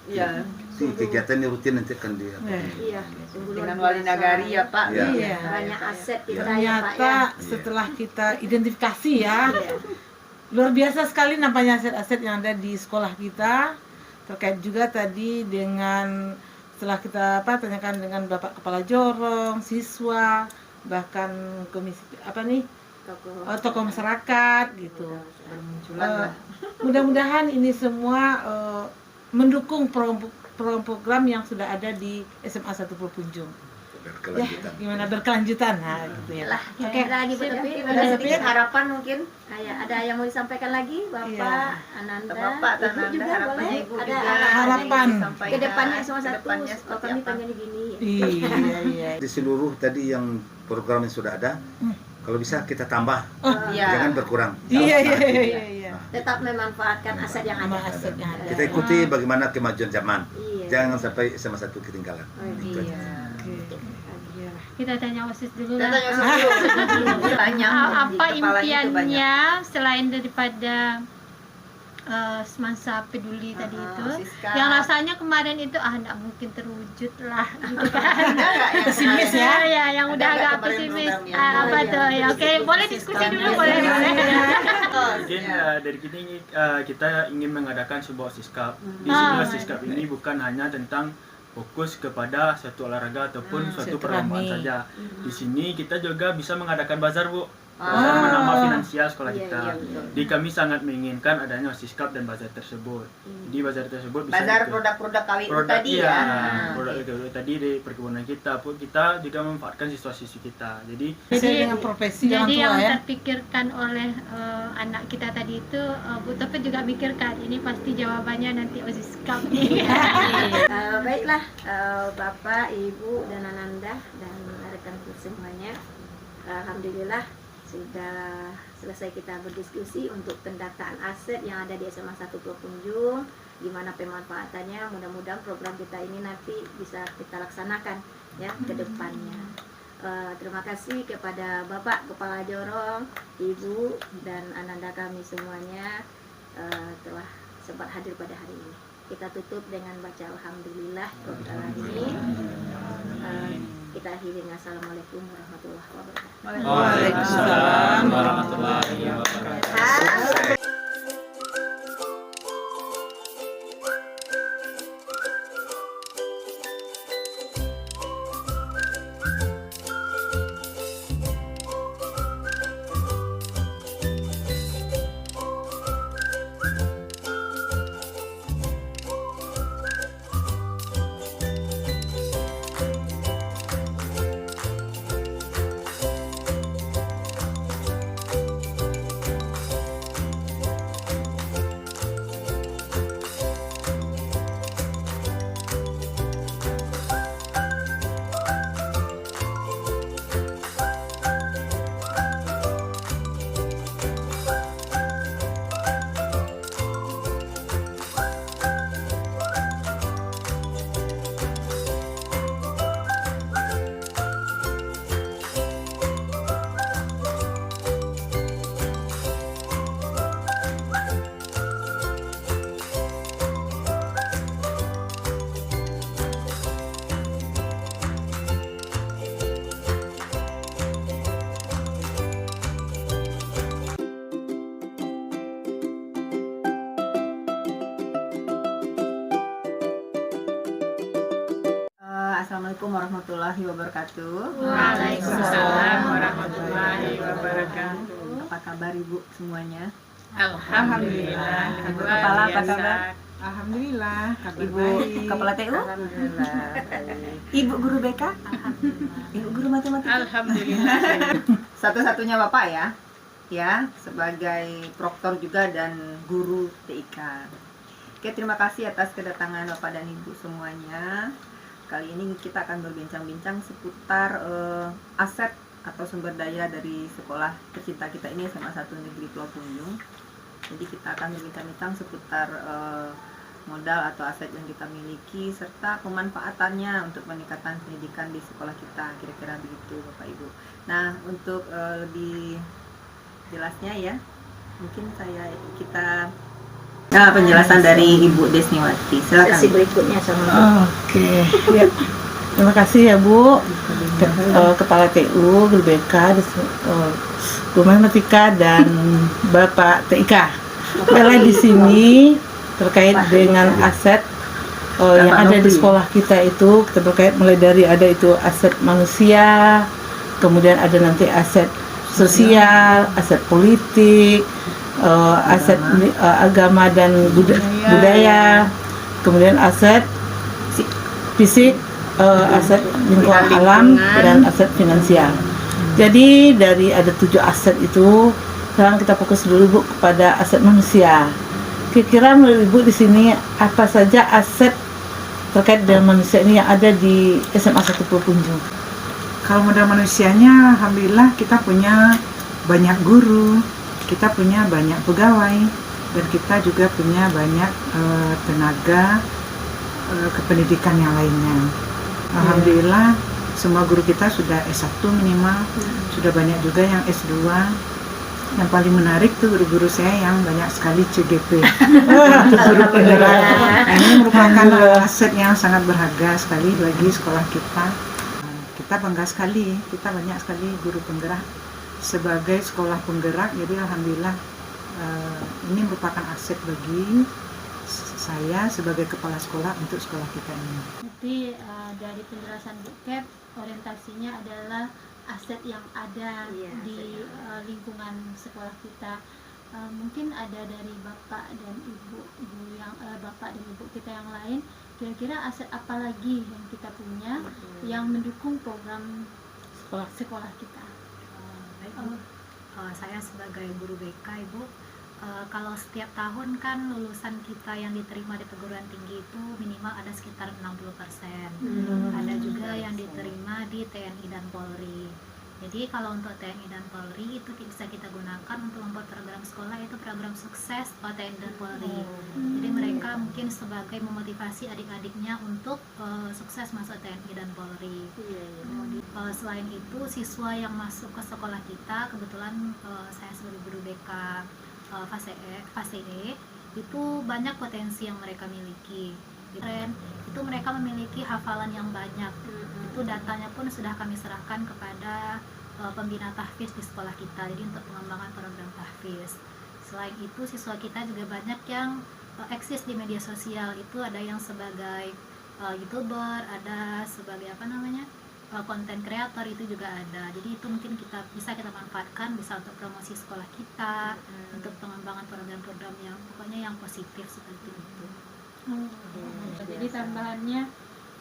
Speaker 6: Iya.
Speaker 5: Kegiatan ini rutin nanti akan di
Speaker 1: Iya,
Speaker 6: Dengan wali nagari ya Pak.
Speaker 4: Iya.
Speaker 1: banyak aset kita ya Pak ya.
Speaker 4: Ternyata setelah kita identifikasi ya, luar biasa sekali nampaknya aset-aset yang ada di sekolah kita. Terkait juga tadi dengan setelah kita tanyakan dengan Bapak Kepala Jorong, siswa, bahkan komisi tokoh masyarakat gitu. Mudah-mudahan ini semua mendukung program-program yang sudah ada di SMA 1 Pulau Punjung.
Speaker 5: berkelanjutan.
Speaker 4: Ya, gimana berkelanjutan gitu ya.
Speaker 1: Lah, lagi Bu Tepit,
Speaker 6: Ada sedikit harapan mungkin.
Speaker 1: ada yang mau disampaikan lagi Bapak
Speaker 4: Iya.
Speaker 1: Ananda,
Speaker 6: Bapak
Speaker 1: Ibu
Speaker 6: Ananda,
Speaker 1: juga
Speaker 6: harapannya
Speaker 1: boleh.
Speaker 6: Ibu
Speaker 1: Ada
Speaker 6: juga.
Speaker 4: harapan.
Speaker 1: ke depannya SMA 1
Speaker 6: Kedepannya
Speaker 1: oh,
Speaker 6: seperti
Speaker 1: kami
Speaker 6: apa?
Speaker 1: pengennya gini.
Speaker 4: Iya.
Speaker 5: Di seluruh tadi yang program yang sudah ada, kalau bisa kita tambah,
Speaker 6: Iya.
Speaker 5: jangan berkurang.
Speaker 4: Iya.
Speaker 1: Tetap memanfaatkan aset yang ada.
Speaker 4: Aset yang ada.
Speaker 5: Kita ikuti bagaimana kemajuan zaman.
Speaker 1: Iya.
Speaker 5: Jangan sampai SMA 1 ketinggalan. Itu aja.
Speaker 3: Kita tanya OSIS dulu
Speaker 6: Kita
Speaker 3: lah.
Speaker 6: tanya dulu. Tanya.
Speaker 3: Apa
Speaker 6: Di kepalanya itu banyak.
Speaker 3: impiannya selain daripada semasa peduli tadi itu,
Speaker 6: Siska.
Speaker 3: yang rasanya kemarin itu enggak mungkin terwujud lah gitu kan.
Speaker 4: Pesimis ya.
Speaker 3: Ya, yang udah
Speaker 6: Ada nggak
Speaker 3: agak
Speaker 6: kemarin
Speaker 3: pesimis.
Speaker 6: programnya?
Speaker 3: Apa tuh? Ya, oke, boleh diskusi dulu, boleh.
Speaker 7: Mungkin dari kita ingin mengadakan sebuah siskap. Di sebuah siskap ini bukan hanya tentang fokus kepada suatu olahraga ataupun suatu perlombaan saja. Di sini kita juga bisa mengadakan bazar, Bu. Bazar menambah finansial sekolah
Speaker 1: Iya,
Speaker 7: kita.
Speaker 1: iya, betul.
Speaker 7: Jadi kami sangat menginginkan adanya siskap dan bazar tersebut. Jadi bazar tersebut bisa
Speaker 6: Bazar produk-produk KWU tadi
Speaker 7: iya,
Speaker 6: ya.
Speaker 7: produk KWU tadi di perkebunan kita pun kita juga memanfaatkan siswa-siswi kita. Jadi
Speaker 4: Sesuai dengan profesi orang
Speaker 3: Jadi
Speaker 4: tua
Speaker 3: yang
Speaker 4: ya.
Speaker 3: terpikirkan oleh anak kita tadi itu, Bu Topet juga mikirkan ini pasti jawabannya nanti OSIS Cup nih.
Speaker 1: Baiklah Bapak, Ibu, dan Ananda dan rekan semuanya, alhamdulillah sudah selesai kita berdiskusi untuk pendataan aset yang ada di SMA 1 Pulau Punjung, gimana pemanfaatannya. Mudah-mudahan program kita ini nanti bisa kita laksanakan ya ke depannya. Terima kasih kepada Bapak Kepala Jorong, Ibu, dan Ananda kami semuanya telah sempat hadir pada hari ini. Kita tutup dengan baca Alhamdulillah Rabbil Alamin. Kita akhiri dengan Assalamualaikum warahmatullahi wabarakatuh.
Speaker 2: Waalaikumsalam warahmatullahi wabarakatuh.
Speaker 6: Assalamualaikum warahmatullahi wabarakatuh.
Speaker 3: Waalaikumsalam warahmatullahi wabarakatuh.
Speaker 6: Apa kabar Ibu semuanya?
Speaker 3: Alhamdulillah.
Speaker 6: Ibu Kepala apa kabar?
Speaker 4: Alhamdulillah, kabar
Speaker 6: Ibu
Speaker 4: baik.
Speaker 6: Kepala TU?
Speaker 10: Alhamdulillah. Baik.
Speaker 6: Ibu guru BK?
Speaker 8: Alhamdulillah.
Speaker 6: Ibu guru matematika?
Speaker 10: Alhamdulillah.
Speaker 6: Satu-satunya Bapak ya? Ya, sebagai proktor juga dan guru TIK. Oke, terima kasih atas kedatangan Bapak dan Ibu semuanya. Kali ini kita akan berbincang-bincang seputar aset atau sumber daya dari sekolah tercinta kita ini, SMA 1 Negeri Pulau Punjung. Jadi kita akan berbincang-bincang seputar modal atau aset yang kita miliki serta pemanfaatannya untuk peningkatan pendidikan di sekolah kita, kira-kira begitu Bapak Ibu. Nah, untuk lebih jelasnya ya, mungkin kita penjelasan dari Ibu Desniwati. Silakan.
Speaker 1: Sesi berikutnya sama
Speaker 4: Oke, ya. Terima kasih ya Bu, Kepala TU, Guru BK, Guru Matematika dan Bapak TIK. Karena di sini terkait dengan aset yang ada di sekolah kita itu, kita terkait mulai dari ada itu aset manusia, kemudian ada nanti aset sosial, aset politik, aset agama dan budaya, kemudian aset fisik, aset lingkungan alam dan aset finansial. Jadi dari ada 7 aset itu, sekarang kita fokus dulu Bu kepada aset manusia. Kira-kira menurut Ibu di sini apa saja aset terkait dengan manusia ini yang ada di SMA 1 Pulau Punjung?
Speaker 11: Kalau modal manusianya, alhamdulillah kita punya banyak guru, kita punya banyak pegawai, dan kita juga punya banyak tenaga kependidikan yang lainnya. Alhamdulillah semua guru kita sudah S1 minimal, sudah banyak juga yang S2. Yang paling menarik tuh guru-guru saya yang banyak sekali CGP, guru penggerak. Ini merupakan aset yang sangat berharga sekali bagi sekolah kita. Kita bangga sekali, kita banyak sekali guru penggerak sebagai sekolah penggerak. Jadi alhamdulillah ini merupakan aset bagi saya sebagai kepala sekolah untuk sekolah kita ini.
Speaker 3: Jadi dari penjelasan Bu Kep, orientasinya adalah aset yang ada di lingkungan sekolah kita. Mungkin ada dari Bapak dan Ibu yang Bapak dan Ibu kita yang lain, kira-kira aset apa lagi yang kita punya yang mendukung program sekolah kita?
Speaker 12: Baik, Bu. Saya sebagai guru BK, Ibu, kalau setiap tahun kan lulusan kita yang diterima di perguruan tinggi itu minimal ada sekitar 60%. Ada juga yang diterima di TNI dan Polri. Jadi kalau untuk TNI dan Polri itu bisa kita gunakan untuk membuat program sekolah, itu program sukses TNI dan Polri. Jadi mereka mungkin sebagai memotivasi adik-adiknya untuk sukses masuk TNI dan Polri. Kemudian selain itu siswa yang masuk ke sekolah kita, kebetulan saya sebagai guru BK fase E itu banyak potensi yang mereka miliki. Itu mereka memiliki hafalan yang banyak. Itu datanya pun sudah kami serahkan kepada pembina tahfiz di sekolah kita, jadi untuk pengembangan program tahfiz. Selain itu siswa kita juga banyak yang eksis di media sosial. Itu ada yang sebagai YouTuber, ada sebagai konten kreator, itu juga ada. Jadi itu mungkin bisa kita manfaatkan, bisa untuk promosi sekolah kita, untuk pengembangan program-program yang pokoknya yang positif seperti itu.
Speaker 3: Jadi tambahannya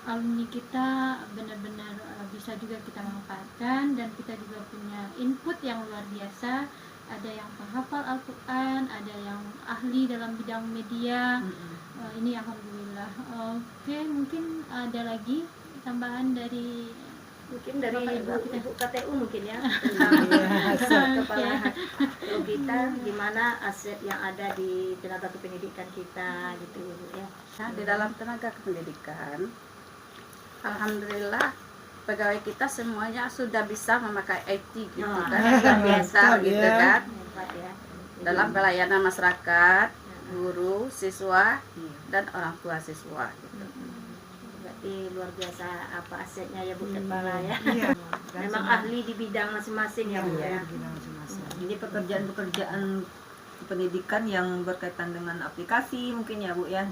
Speaker 3: alumni kita benar-benar bisa juga kita manfaatkan, dan kita juga punya input yang luar biasa. Ada yang penghafal Al-Quran, ada yang ahli dalam bidang media. Ini alhamdulillah. Oke, mungkin ada lagi tambahan dari
Speaker 1: ibu KTU mungkin ya, tentang kepala TU kita, gimana aset yang ada di tenaga kependidikan kita gitu ya.
Speaker 10: Nah, di dalam tenaga kependidikan, alhamdulillah pegawai kita semuanya sudah bisa memakai IT gitu kan, sudah biasa gitu kan, dalam pelayanan masyarakat, guru, siswa, dan orang tua siswa gitu.
Speaker 1: Luar biasa apa asetnya ya Bu Kepala ya. Memang ahli di bidang masing-masing ya Bu ya.
Speaker 6: Ini pekerjaan pendidikan yang berkaitan dengan aplikasi mungkin ya Bu ya,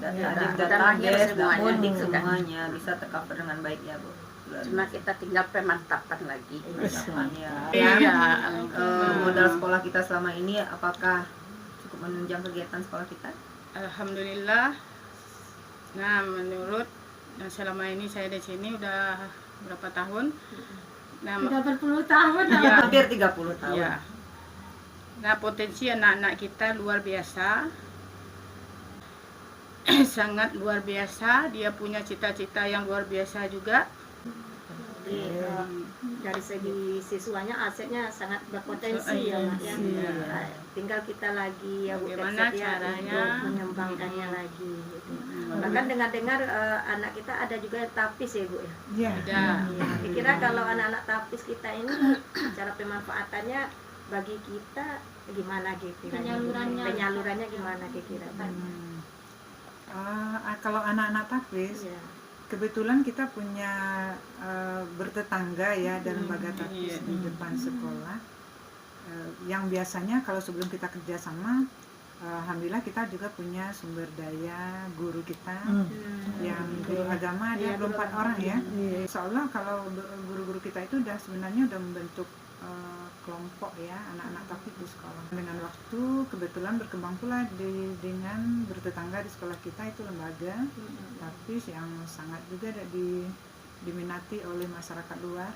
Speaker 6: database, modik semuanya bisa tercover dengan baik ya Bu.
Speaker 10: Cuma kita tinggal pemantapan lagi.
Speaker 6: Modal sekolah kita selama ini apakah cukup menunjang kegiatan sekolah kita?
Speaker 10: Alhamdulillah
Speaker 13: Nah, menurut selama ini saya di sini udah berapa tahun? Nah,
Speaker 8: Sudah berpuluh tahun.
Speaker 13: ya,
Speaker 6: Hampir 30 tahun.
Speaker 13: ya. Nah, potensi anak-anak kita luar biasa. Sangat luar biasa. Dia punya cita-cita yang luar biasa juga.
Speaker 1: Jadi, dari segi siswanya asetnya sangat berpotensi ya Mak ya. Tinggal kita lagi ya Bu
Speaker 13: Bagaimana
Speaker 1: Tekset ya
Speaker 13: caranya
Speaker 1: untuk mengembangkannya lagi gitu. Bahkan dengar-dengar anak kita ada juga yang tapis ya Bu ya.
Speaker 11: Iya.
Speaker 13: Ada.
Speaker 1: Kira-kira kalau anak-anak tapis kita ini cara pemanfaatannya bagi kita gimana kira-kira? Penyalurannya gimana kira-kira?
Speaker 11: Kalau anak-anak tapis, kebetulan kita punya bertetangga ya dan lembaga tapis di depan sekolah. Yang biasanya kalau sebelum kita kerjasama, alhamdulillah kita juga punya sumber daya guru kita yang guru agama dia 24 orang ya. Insya Allah kalau guru-guru kita itu sebenarnya udah membentuk kelompok ya anak-anak tapis di sekolah. Dengan waktu kebetulan berkembang pula dengan bertetangga di sekolah kita itu lembaga tapis yang sangat juga diminati oleh masyarakat luar.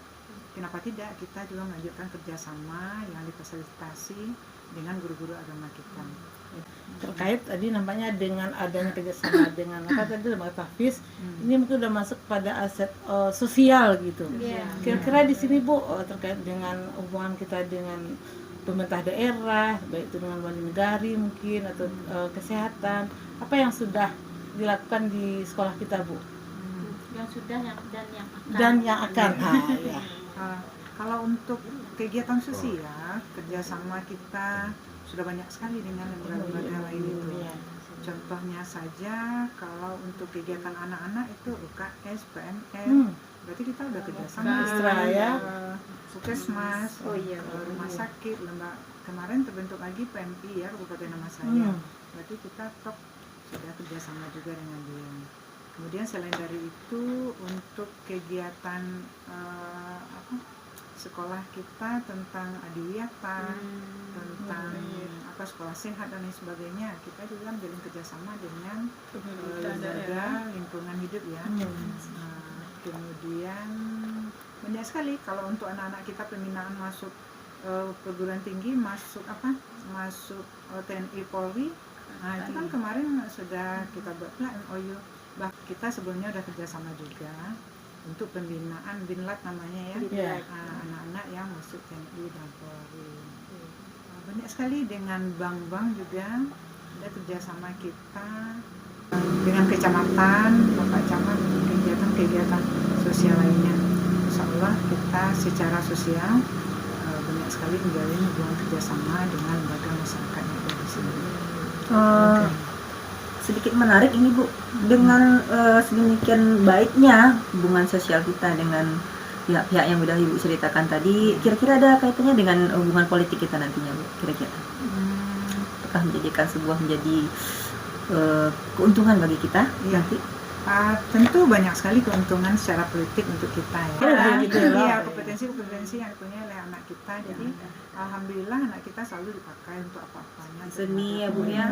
Speaker 11: Kenapa tidak kita juga mengajukan kerjasama yang difasilitasi dengan guru-guru agama kita.
Speaker 4: Terkait tadi nampaknya dengan adanya kerjasama dengan lembaga tahfiz, ini mungkin udah masuk pada aset sosial gitu. Kira-kira di sini Bu terkait dengan hubungan kita dengan pemerintah daerah, baik itu dengan wali negari mungkin atau kesehatan, apa yang sudah dilakukan di sekolah kita Bu?
Speaker 3: Yang sudah
Speaker 4: Dan yang akan. Ya.
Speaker 11: Kalau untuk kegiatan sosial, kerjasama kita sudah banyak sekali dengan lembaga-lembaga lain itu. Contohnya saja kalau untuk kegiatan anak-anak itu UKS, PMS, berarti kita udah kerjasama
Speaker 4: ya.
Speaker 11: Puskesmas, rumah sakit, kemarin terbentuk lagi PMI ya Kabupaten Damansaya. Berarti kita sudah kerjasama juga dengan dia. Kemudian selain dari itu untuk kegiatan sekolah kita tentang adiwiyata, tentang sekolah sehat dan lain sebagainya, kita juga menjalin kerjasama dengan lembaga lingkungan hidup ya. Kemudian banyak sekali kalau untuk anak-anak kita pembinaan masuk perguruan tinggi, masuk TNI Polri. Nah itu kan kemarin sudah kita buat MOU. Kita sebelumnya udah kerjasama juga untuk pembinaan Binlat namanya ya, anak-anak yang masuk TNI dan Polri. Banyak sekali dengan bank-bank juga ada kerjasama kita dengan kecamatan, Bapak Camat, kegiatan-kegiatan sosial lainnya. Insya Allah kita secara sosial banyak sekali menjalin hubungan kerjasama dengan lembaga masyarakat yang ada di sini.
Speaker 6: Sedikit menarik ini Bu, dengan sedemikian baiknya hubungan sosial kita dengan pihak-pihak yang udah Ibu ceritakan tadi, kira-kira ada kaitannya dengan hubungan politik kita nantinya Bu, kira-kira? Apakah menjadikan menjadi keuntungan bagi kita nanti?
Speaker 11: Tentu banyak sekali keuntungan secara politik untuk kita ya.
Speaker 4: Iya,
Speaker 11: kompetensi yang dipunyai oleh anak kita. Jadi alhamdulillah anak kita selalu dipakai untuk apa-apanya.
Speaker 6: Seni ya Bu ya.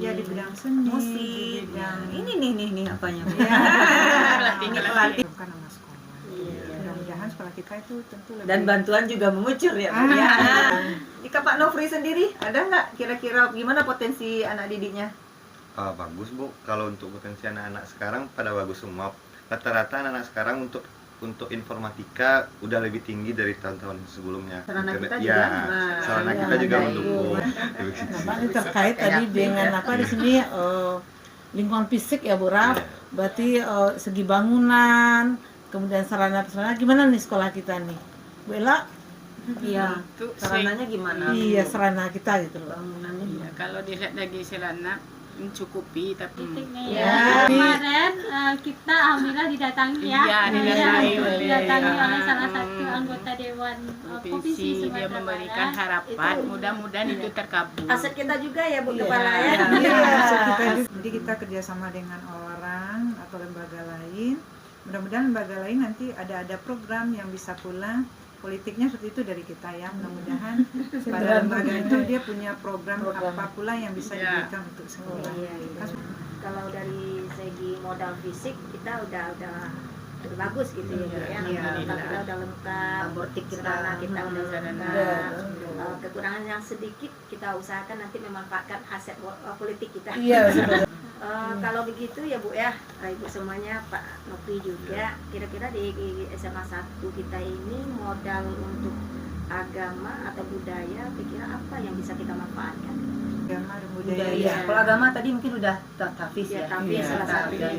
Speaker 11: Ya di bidang seni,
Speaker 6: musik,
Speaker 11: yang
Speaker 6: ini nih apanya Bu?
Speaker 11: pelatih. Bukan nama sekolah. Mudah-mudahan sekolah kita itu tentu lebih.
Speaker 6: Dan bantuan juga mengucur ya Bu ya. Jika Pak Nofri sendiri ada nggak kira-kira gimana potensi anak didiknya?
Speaker 14: Bagus Bu, kalau untuk potensi anak-anak sekarang pada bagus semua. Rata-rata anak-anak sekarang untuk informatika udah lebih tinggi dari tahun-tahun sebelumnya.
Speaker 6: Sarana kita
Speaker 14: ya,
Speaker 6: juga,
Speaker 14: sarana kita juga mendukung.
Speaker 4: Ini terkait tadi dengan di sini lingkungan fisik ya Bu Raf. Berarti segi bangunan, kemudian sarana gimana nih sekolah kita nih, Bu Ella?
Speaker 6: Iya, sarananya gimana?
Speaker 4: Iya, sarana kita gitu loh.
Speaker 6: Bangunannya
Speaker 13: ya, kalau dilihat dari sarana mencukupi tapi
Speaker 3: kemarin kita alhamdulillah didatangi ya. Didatangi oleh salah satu anggota Dewan Provinsi
Speaker 13: dia memberikan harapan, mudah-mudahan itu terkabul.
Speaker 1: Aset kita juga ya Bu Kepala ya.
Speaker 11: Jadi kita kerjasama dengan orang atau lembaga lain. Mudah-mudahan lembaga lain nanti ada program yang bisa pula politiknya seperti itu dari kita ya. Mudah-mudahan pada lembaga itu dia punya program apa pula yang bisa diberikan untuk sekolah.
Speaker 1: kalau dari segi modal fisik kita udah bagus gitu ya. Lengkap, kita udah lengkap, sarana kita udah lengkap. Kekurangan yang sedikit kita usahakan nanti memanfaatkan aset politik kita. Kalau begitu ya Bu ya, Ibu semuanya, Pak Nopri juga, kira-kira di SMA 1 kita ini modal untuk agama atau budaya, kira-kira apa yang bisa kita manfaatkan?
Speaker 11: Agama dan budaya.
Speaker 6: Kalau agama tadi mungkin udah tahfiz ya.
Speaker 1: Tahfiz salah satu ya.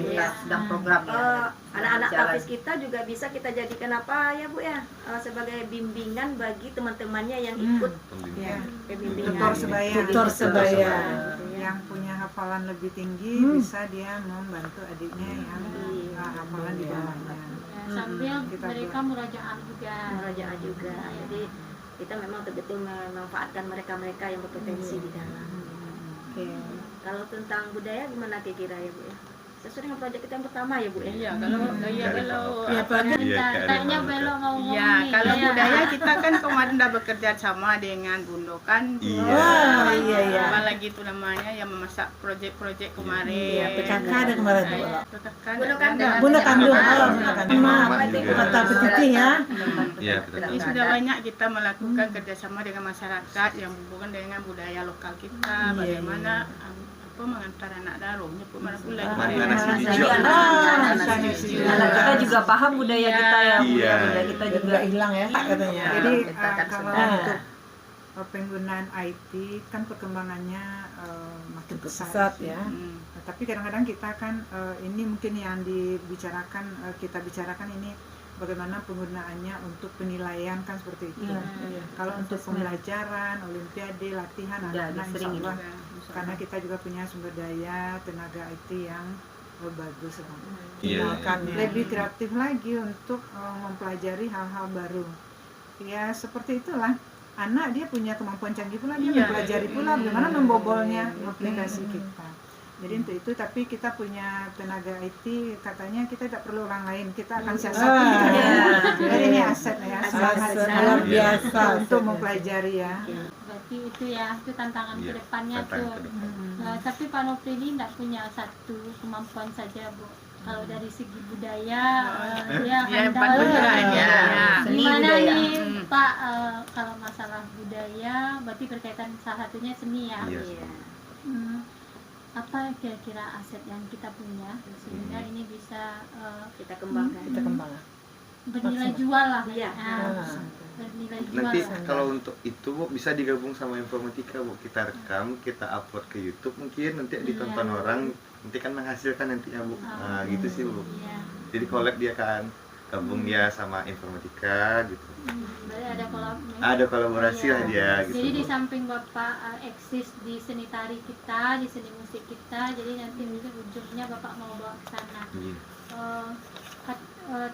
Speaker 6: Sedang program ya.
Speaker 1: Anak-anak tahfiz kita juga bisa kita jadikan apa ya Bu ya? Sebagai bimbingan bagi teman-temannya yang ikut bimbingan.
Speaker 11: Tutor sebaya. Yang punya hafalan lebih tinggi bisa dia membantu adiknya yang hafalan di bawahnya.
Speaker 3: Sambil mereka murajaah juga.
Speaker 1: Jadi kita memang betul-betul memanfaatkan mereka-mereka yang berpotensi di dalam. Kalau tentang budaya gimana kira-kira ya Bu ya? Sesuai dengan proyek kita yang pertama ya Bu ya?
Speaker 13: Iya, kalau
Speaker 3: kayaknya belok mau ngomong
Speaker 13: ya,
Speaker 3: nih.
Speaker 13: kalau budaya kita kan kemarin udah bekerja sama dengan Bundo kan. Apalagi itu namanya yang memasak proyek-proyek kemarin.
Speaker 4: PKK ada kemarin tuh.
Speaker 1: Bundo Kandung.
Speaker 4: Kota Petitih ya.
Speaker 13: Ini sudah banyak kita melakukan kerjasama dengan masyarakat yang berhubungan dengan budaya lokal kita. Bagaimana mengantar anak daruh nyebut mana pula
Speaker 6: anak kita juga paham budaya kita ya, budaya kita juga
Speaker 4: hilang ya katanya.
Speaker 11: Jadi kalau untuk penggunaan IT kan perkembangannya makin pesat ya. Tapi kadang-kadang kita kan ini mungkin yang kita bicarakan ini bagaimana penggunaannya untuk penilaian kan seperti itu. Kalau untuk pembelajaran, olimpiade, latihan anak-anak insya Allah, karena kita juga punya sumber daya tenaga IT yang bagus. Lebih kreatif lagi untuk mempelajari hal-hal baru. Ya seperti itulah. Anak dia punya kemampuan canggih pula, dia mempelajari pula bagaimana membobolnya aplikasi kita. Jadi untuk itu, tapi kita punya tenaga IT, katanya kita tidak perlu orang lain, kita akan siasati. Jadi ini aset ya, luar biasa untuk mempelajari ya.
Speaker 3: Berarti itu ya, itu tantangan ke depannya tuh. Tapi Pak Nopri ini tidak punya satu kemampuan saja Bu. Kalau dari segi budaya, dia handal. Gimana nih Pak, kalau masalah budaya, berarti berkaitan salah satunya seni ya. Apa kira-kira aset yang kita punya sehingga ini bisa
Speaker 1: kita kembangkan.
Speaker 3: Bernilai jual lah.
Speaker 14: Bernilai jual. Nanti kalau untuk itu Bu bisa digabung sama informatika Bu, kita rekam, kita upload ke YouTube mungkin nanti ditonton orang, nanti kan menghasilkan nantinya Bu. Nah, gitu sih Bu. Jadi collab dia kan, gabung dia sama informatika gitu. Ada kolaborasi lah dia gitu.
Speaker 3: Jadi di samping Bapak eksis di seni tari kita, di seni musik kita, jadi nanti mungkin ujungnya Bapak mau bawa ke sana.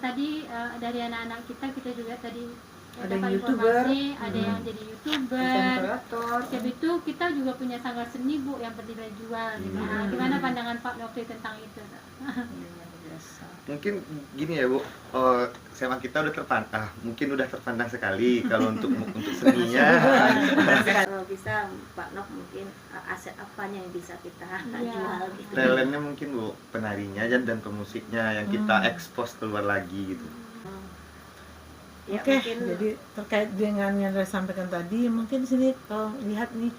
Speaker 3: Tadi dari anak-anak kita juga tadi dapat informasi, ada yang jadi YouTuber. Sebab itu kita juga punya sanggar seni Bu yang bernilai jual. Gimana pandangan Pak Nopri tentang itu?
Speaker 14: Mungkin gini ya Bu, SMA kita udah terpandang sekali kalau untuk seninya.
Speaker 1: Kalau bisa Pak Nop mungkin aset apanya yang bisa kita jual gitu.
Speaker 14: Talentnya mungkin Bu, penarinya dan pemusiknya yang kita ekspos keluar lagi gitu.
Speaker 4: Oke, jadi terkait dengan yang saya sampaikan tadi, mungkin sini kalau lihat nih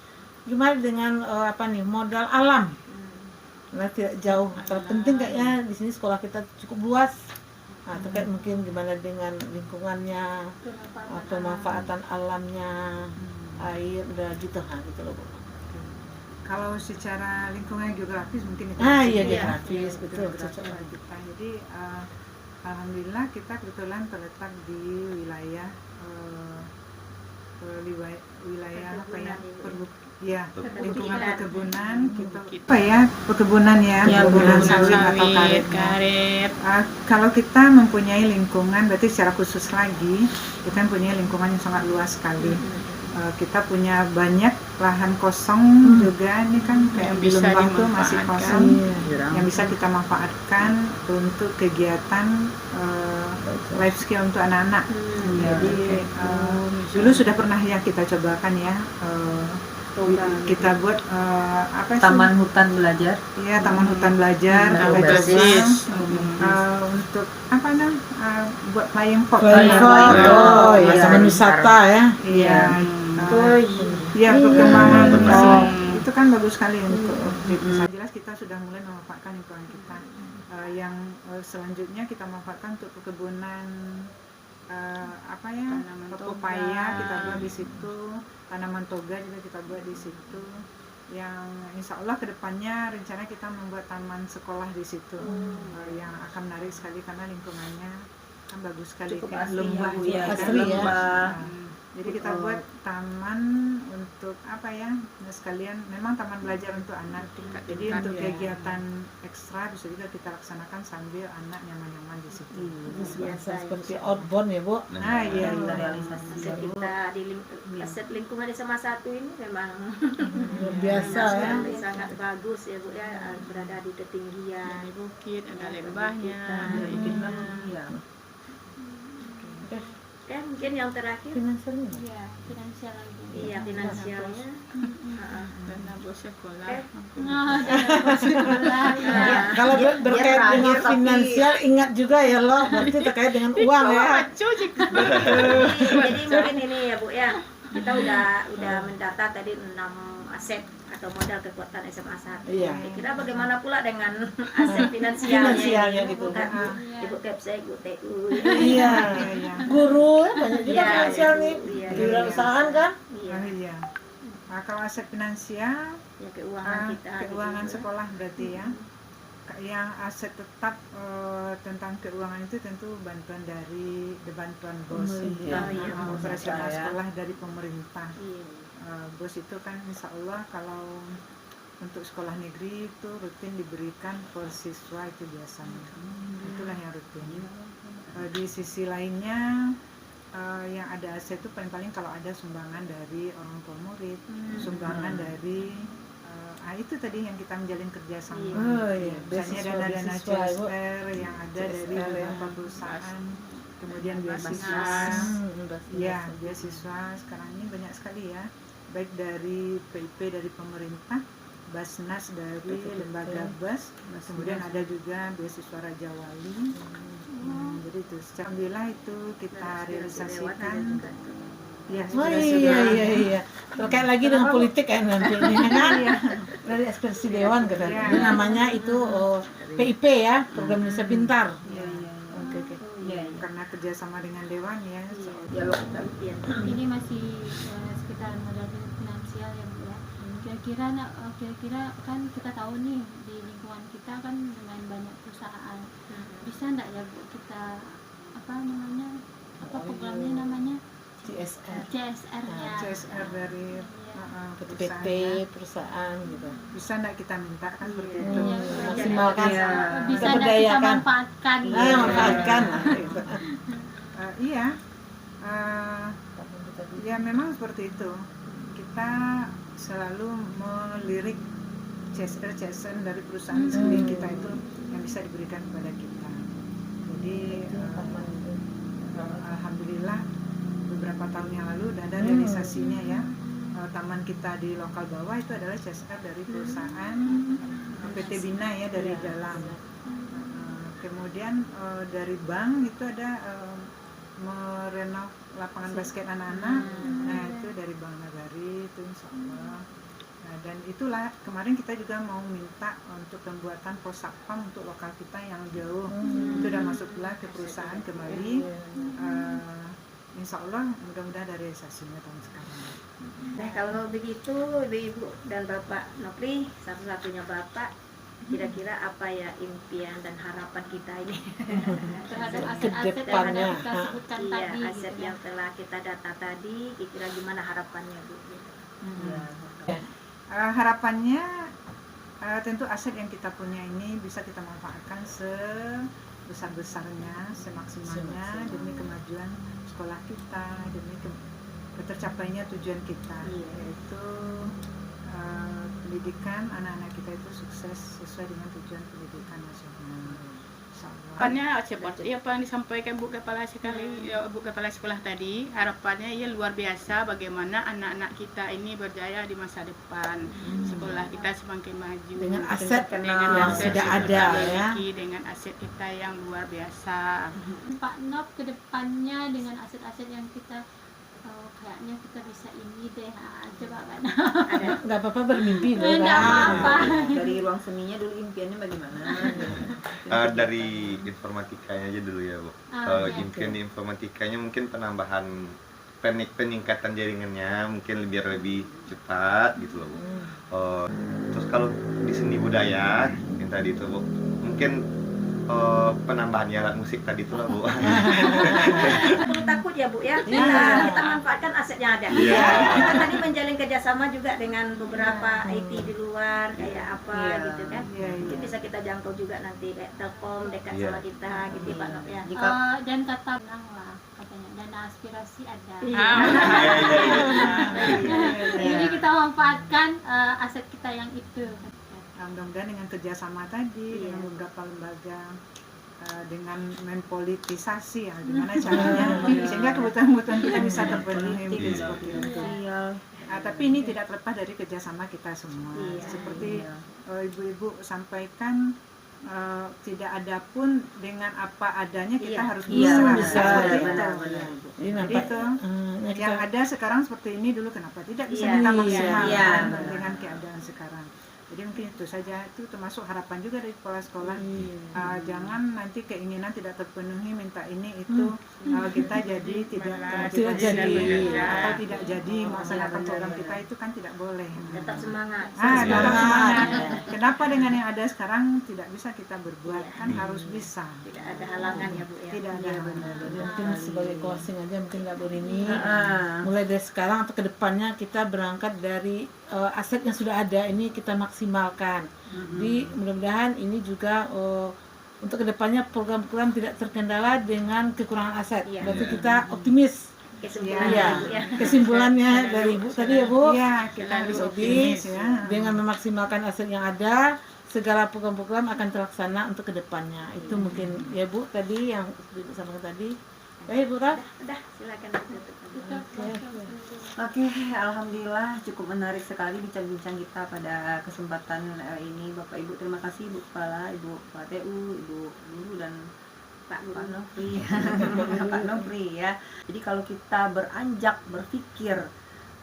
Speaker 4: gimana dengan modal alam. Nah, tidak jauh terpenting kayaknya di sini sekolah kita cukup luas. Nah, terkait mungkin gimana dengan lingkungannya, pemanfaatan alamnya, air, udah gitu loh Bu.
Speaker 11: Kalau secara lingkungan geografis mungkin itu
Speaker 4: geografis betul cocok
Speaker 11: kita. Jadi alhamdulillah kita kebetulan terletak di wilayah lingkungan perkebunan perkebunan sawit atau karet. Kalau kita mempunyai lingkungan berarti secara khusus lagi kita mempunyai lingkungan yang sangat luas sekali. Kita punya banyak lahan kosong juga, ini kan kayak di Lembang tuh masih kosong yang bisa kita manfaatkan untuk kegiatan life skill untuk anak-anak. Jadi dulu sudah pernah ya kita cobakan ya kita buat apa sih?
Speaker 6: Taman hutan belajar.
Speaker 11: Iya, taman hutan belajar. Untuk apa buat flying fox.
Speaker 4: Oh, ya, taman wisata ya.
Speaker 11: Iya. Iya, perkembangan itu kan bagus sekali untuk jelas kita sudah mulai memanfaatkan lingkungan kita. Yang selanjutnya kita manfaatkan untuk perkebunan pepaya kita buat di situ, tanaman toga juga kita buat di situ. Yang insya Allah kedepannya rencana kita membuat taman sekolah di situ, yang akan menarik sekali karena lingkungannya kan bagus sekali, kayak lembah jadi kita buat taman untuk apa ya, sekalian memang taman belajar untuk anak, jadi untuk kegiatan ekstra bisa juga kita laksanakan sambil anak nyaman-nyaman di situ.
Speaker 4: Biasa seperti outbound ya Bu.
Speaker 11: Nah iya,
Speaker 1: aset kita di aset lingkungan desa Masatu ini memang
Speaker 4: biasa ya,
Speaker 1: sangat bagus ya Bu ya, berada di ketinggian
Speaker 13: di bukit, ada lembahnya,
Speaker 1: mungkin yang terakhir
Speaker 3: finansialnya. Iya, finansial lagi.
Speaker 1: Iya, finansialnya.
Speaker 13: Dana bos sekolah.
Speaker 4: Kalau berkait dengan finansial ingat juga ya loh, berarti terkait dengan uang ya.
Speaker 1: Jadi mungkin ini ya Bu ya, kita udah mendata tadi 6 aset atau modal kekuatan SMA 1.
Speaker 4: Iya.
Speaker 1: Kira bagaimana pula dengan aset finansialnya
Speaker 4: gitu.
Speaker 1: Ibu Kepsek, Ibu TU.
Speaker 4: Iya. Guru banyak juga finansial nih. Kewirausahaan kan?
Speaker 11: Iya. Nah, kalau aset finansial
Speaker 1: ya keuangan kita.
Speaker 11: Keuangan sekolah berarti ya. Yang aset tetap tentang keuangan itu tentu bantuan dari bantuan BOS, operasional sekolah dari pemerintah. BOS itu kan insya Allah kalau untuk sekolah negeri itu rutin diberikan per siswa itu biasanya, itulah yang rutin. Di sisi lainnya yang ada aset itu paling-paling kalau ada sumbangan dari orang tua murid, sumbangan dari itu tadi yang kita menjalin kerjasama. Misalnya dana-dana CSR yang ada dari beberapa perusahaan, kemudian beasiswa. Ya, beasiswa sekarang ini banyak sekali ya, baik dari PIP dari pemerintah, Basnas dari lembaga BAS, kemudian ada juga beasiswa Raja Wali. Jadi itu, alhamdulillah itu kita realisasikan.
Speaker 4: Iya. Terkait lagi dengan politik kan nanti ini kan dari ekspresi dewan kan. Ini namanya itu PIP ya, program Indonesia Pintar. Oke.
Speaker 11: Karena kerjasama dengan dewan ya.
Speaker 3: Ini masih sekitar modal finansial ya Bu ya. Kira-kira kan kita tahu nih di lingkungan kita kan dengan banyak perusahaan. Bisa enggak ya Bu kita programnya namanya? CSR
Speaker 11: dari
Speaker 4: PT perusahaan gitu.
Speaker 11: Bisa enggak kita minta kan seperti itu.
Speaker 4: Maksimalkan.
Speaker 3: Bisa enggak kita manfaatkan?
Speaker 11: Manfaatkan. Iya. Ya memang seperti itu. Kita selalu melirik CSR dari perusahaan sekeliling kita itu yang bisa diberikan kepada kita. Jadi alhamdulillah beberapa tahun yang lalu udah ada realisasinya ya. Taman kita di lokal bawah itu adalah CSR dari perusahaan PT Bina ya, dari dalam. Kemudian dari bank itu ada merenov lapangan basket anak-anak. Nah itu dari Bank Nagari itu insya Allah. Nah, dan itulah kemarin kita juga mau minta untuk pembuatan pos satpam untuk lokal kita yang jauh. Itu udah masuk pula ke perusahaan kembali. Insya Allah mudah-mudahan ada realisasinya tahun sekarang.
Speaker 1: Nah kalau begitu Ibu dan Bapak Nopri, satu-satunya Bapak, kira-kira apa ya impian dan harapan kita ini
Speaker 3: terhadap aset-aset yang kita sebutkan tadi,
Speaker 1: aset yang telah kita data tadi, kira-kira gimana harapannya Bu?
Speaker 11: Harapannya tentu aset yang kita punya ini bisa kita manfaatkan sebesar-besarnya, semaksimalnya demi kemajuan sekolah kita, demi tercapainya tujuan kita, yaitu pendidikan anak-anak kita itu sukses sesuai dengan tujuan pendidikan nasional.
Speaker 13: Harapannya seperti apa yang disampaikan Bu Kepala Sekolah tadi, harapannya ya luar biasa bagaimana anak-anak kita ini berjaya di masa depan. Sekolah kita semakin maju
Speaker 4: dengan aset yang sudah ada ya.
Speaker 13: Dengan aset kita yang luar biasa.
Speaker 3: Pak Nov ke depannya dengan aset-aset yang kita kayaknya kita bisa ini deh, coba Pak Nov.
Speaker 4: Nggak apa-apa bermimpi loh.
Speaker 3: Nggak apa-apa.
Speaker 6: Dari ruang seminya dulu impiannya bagaimana?
Speaker 14: Dari informatikanya aja dulu ya Bu. Kalau impian di informatikanya mungkin penambahan peningkatan jaringannya mungkin lebih cepat gitu loh Bu. Terus kalau di seni budaya yang tadi itu Bu, mungkin penambahan alat musik tadi itu lah Bu.
Speaker 1: Perlu takut ya Bu ya, kita manfaatkan aset yang ada. Kita tadi menjalin kerjasama juga dengan beberapa IT di luar kayak apa gitu kan. Mungkin bisa kita jangkau juga nanti kayak Telkom dekat sama kita gitu Pak Nov ya.
Speaker 3: Dan kata menang lah katanya, dana aspirasi ada. Jadi kita manfaatkan aset kita yang itu.
Speaker 11: Mudah-mudahan dengan kerjasama tadi dengan beberapa lembaga, dengan mempolitisasi ya, gimana caranya sehingga kebutuhan-kebutuhan kita bisa terpenuhi seperti itu. Tapi ini tidak terlepas dari kerjasama kita semua. Seperti ibu-ibu sampaikan, tidak ada pun dengan apa adanya kita harus bisa. Jadi itu yang ada sekarang seperti ini, dulu kenapa tidak bisa kita maksimalkan dengan keadaan sekarang. Jadi mungkin itu saja, itu termasuk harapan juga dari kepala sekolah. Jangan nanti keinginan tidak terpenuhi, minta ini itu, kita jadi tidak jadi atau tidak jadi melaksanakan program kita, itu kan tidak boleh.
Speaker 1: Tetap semangat.
Speaker 11: Tetap semangat. Kenapa dengan yang ada sekarang tidak bisa kita berbuat? Kan harus bisa.
Speaker 1: Tidak ada halangan ya Bu ya.
Speaker 11: Tidak ada halangan.
Speaker 4: Mungkin sebagai closing aja mungkin Kak Burini, mulai dari sekarang atau kedepannya kita berangkat dari aset yang sudah ada ini kita maksimalkan. Jadi mudah-mudahan ini juga untuk kedepannya program-program tidak terkendala dengan kekurangan aset. Berarti kita optimis. Kesimpulannya dari Ibu tadi ya Bu, kita harus optimis dengan memaksimalkan aset yang ada, segala program-program akan terlaksana untuk kedepannya. Itu mungkin ya Bu tadi yang disampaikan tadi. Baik Bu Raf.
Speaker 1: Udah silakan ditutup.
Speaker 6: Oke, alhamdulillah cukup menarik sekali bincang-bincang kita pada kesempatan ini. Bapak Ibu terima kasih, Bu Kepala, Ibu Kepala TU, Ibu Guru dan Pak Nofri. Pak Nofri ya. Jadi kalau kita beranjak berpikir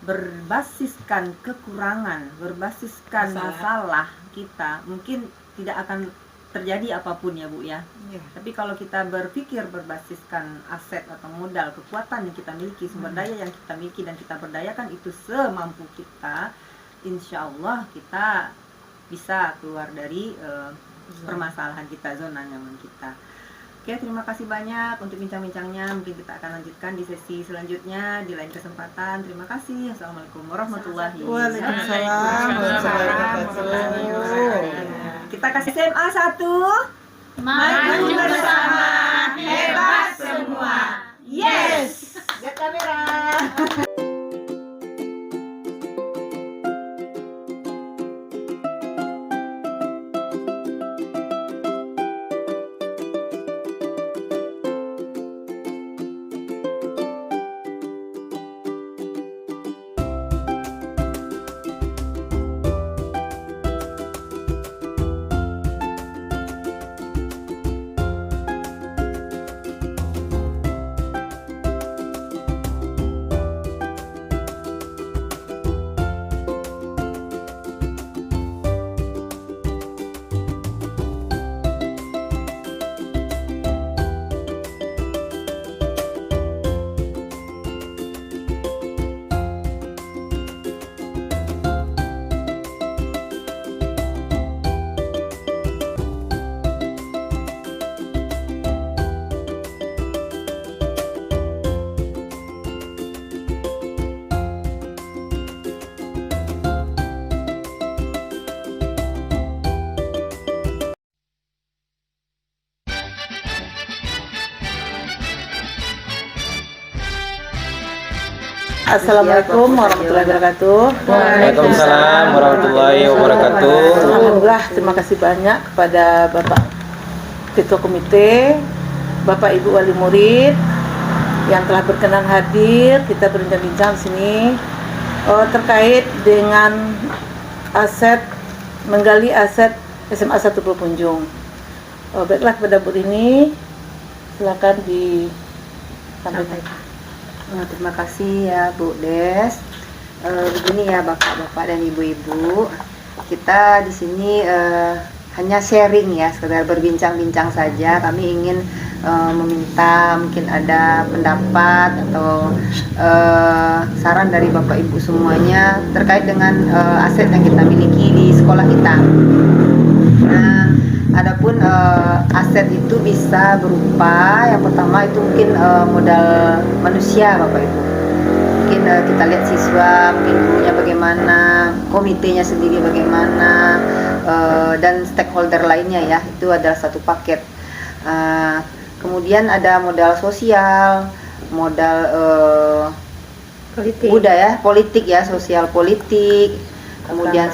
Speaker 6: berbasiskan kekurangan, berbasiskan masalah kita, mungkin tidak akan terjadi apapun ya Bu ya. Tapi kalau kita berpikir berbasiskan aset atau modal, kekuatan yang kita miliki, sumber daya yang kita miliki dan kita berdayakan itu semampu kita, insya Allah kita bisa keluar dari permasalahan kita, zona nyaman kita. Oke, terima kasih banyak untuk bincang-bincangnya. Mungkin kita akan lanjutkan di sesi selanjutnya di lain kesempatan. Terima kasih. Assalamualaikum warahmatullahi wabarakatuh.
Speaker 4: Waalaikumsalam warahmatullahi wabarakatuh.
Speaker 6: Kita kasih SMA 1.
Speaker 3: Maju bersama,
Speaker 6: hebat semua. Yes. Lihat kamera.
Speaker 4: Assalamualaikum warahmatullahi wabarakatuh.
Speaker 15: Waalaikumsalam warahmatullahi wabarakatuh.
Speaker 4: Alhamdulillah, terima kasih banyak kepada Bapak Ketua Komite, Bapak Ibu Wali Murid yang telah berkenan hadir. Kita berbincang-bincang di sini terkait dengan menggali aset SMA 1 Pulau Punjung. Baiklah, kepada Bu Rini, silakan disampaikan.
Speaker 6: Terima kasih ya Bu Des. Begini ya Bapak-bapak dan Ibu-ibu, kita di sini hanya sharing ya, sekedar berbincang-bincang saja. Kami ingin meminta mungkin ada pendapat atau saran dari Bapak Ibu semuanya terkait dengan aset yang kita miliki di sekolah kita. Nah, adapun aset itu bisa berupa, yang pertama itu mungkin modal manusia Bapak Ibu. Mungkin kita lihat siswa, mungkin gurunya bagaimana, komitenya sendiri bagaimana, dan stakeholder lainnya ya, itu adalah satu paket. Kemudian ada modal sosial, modal budaya, politik ya, sosial politik, kemudian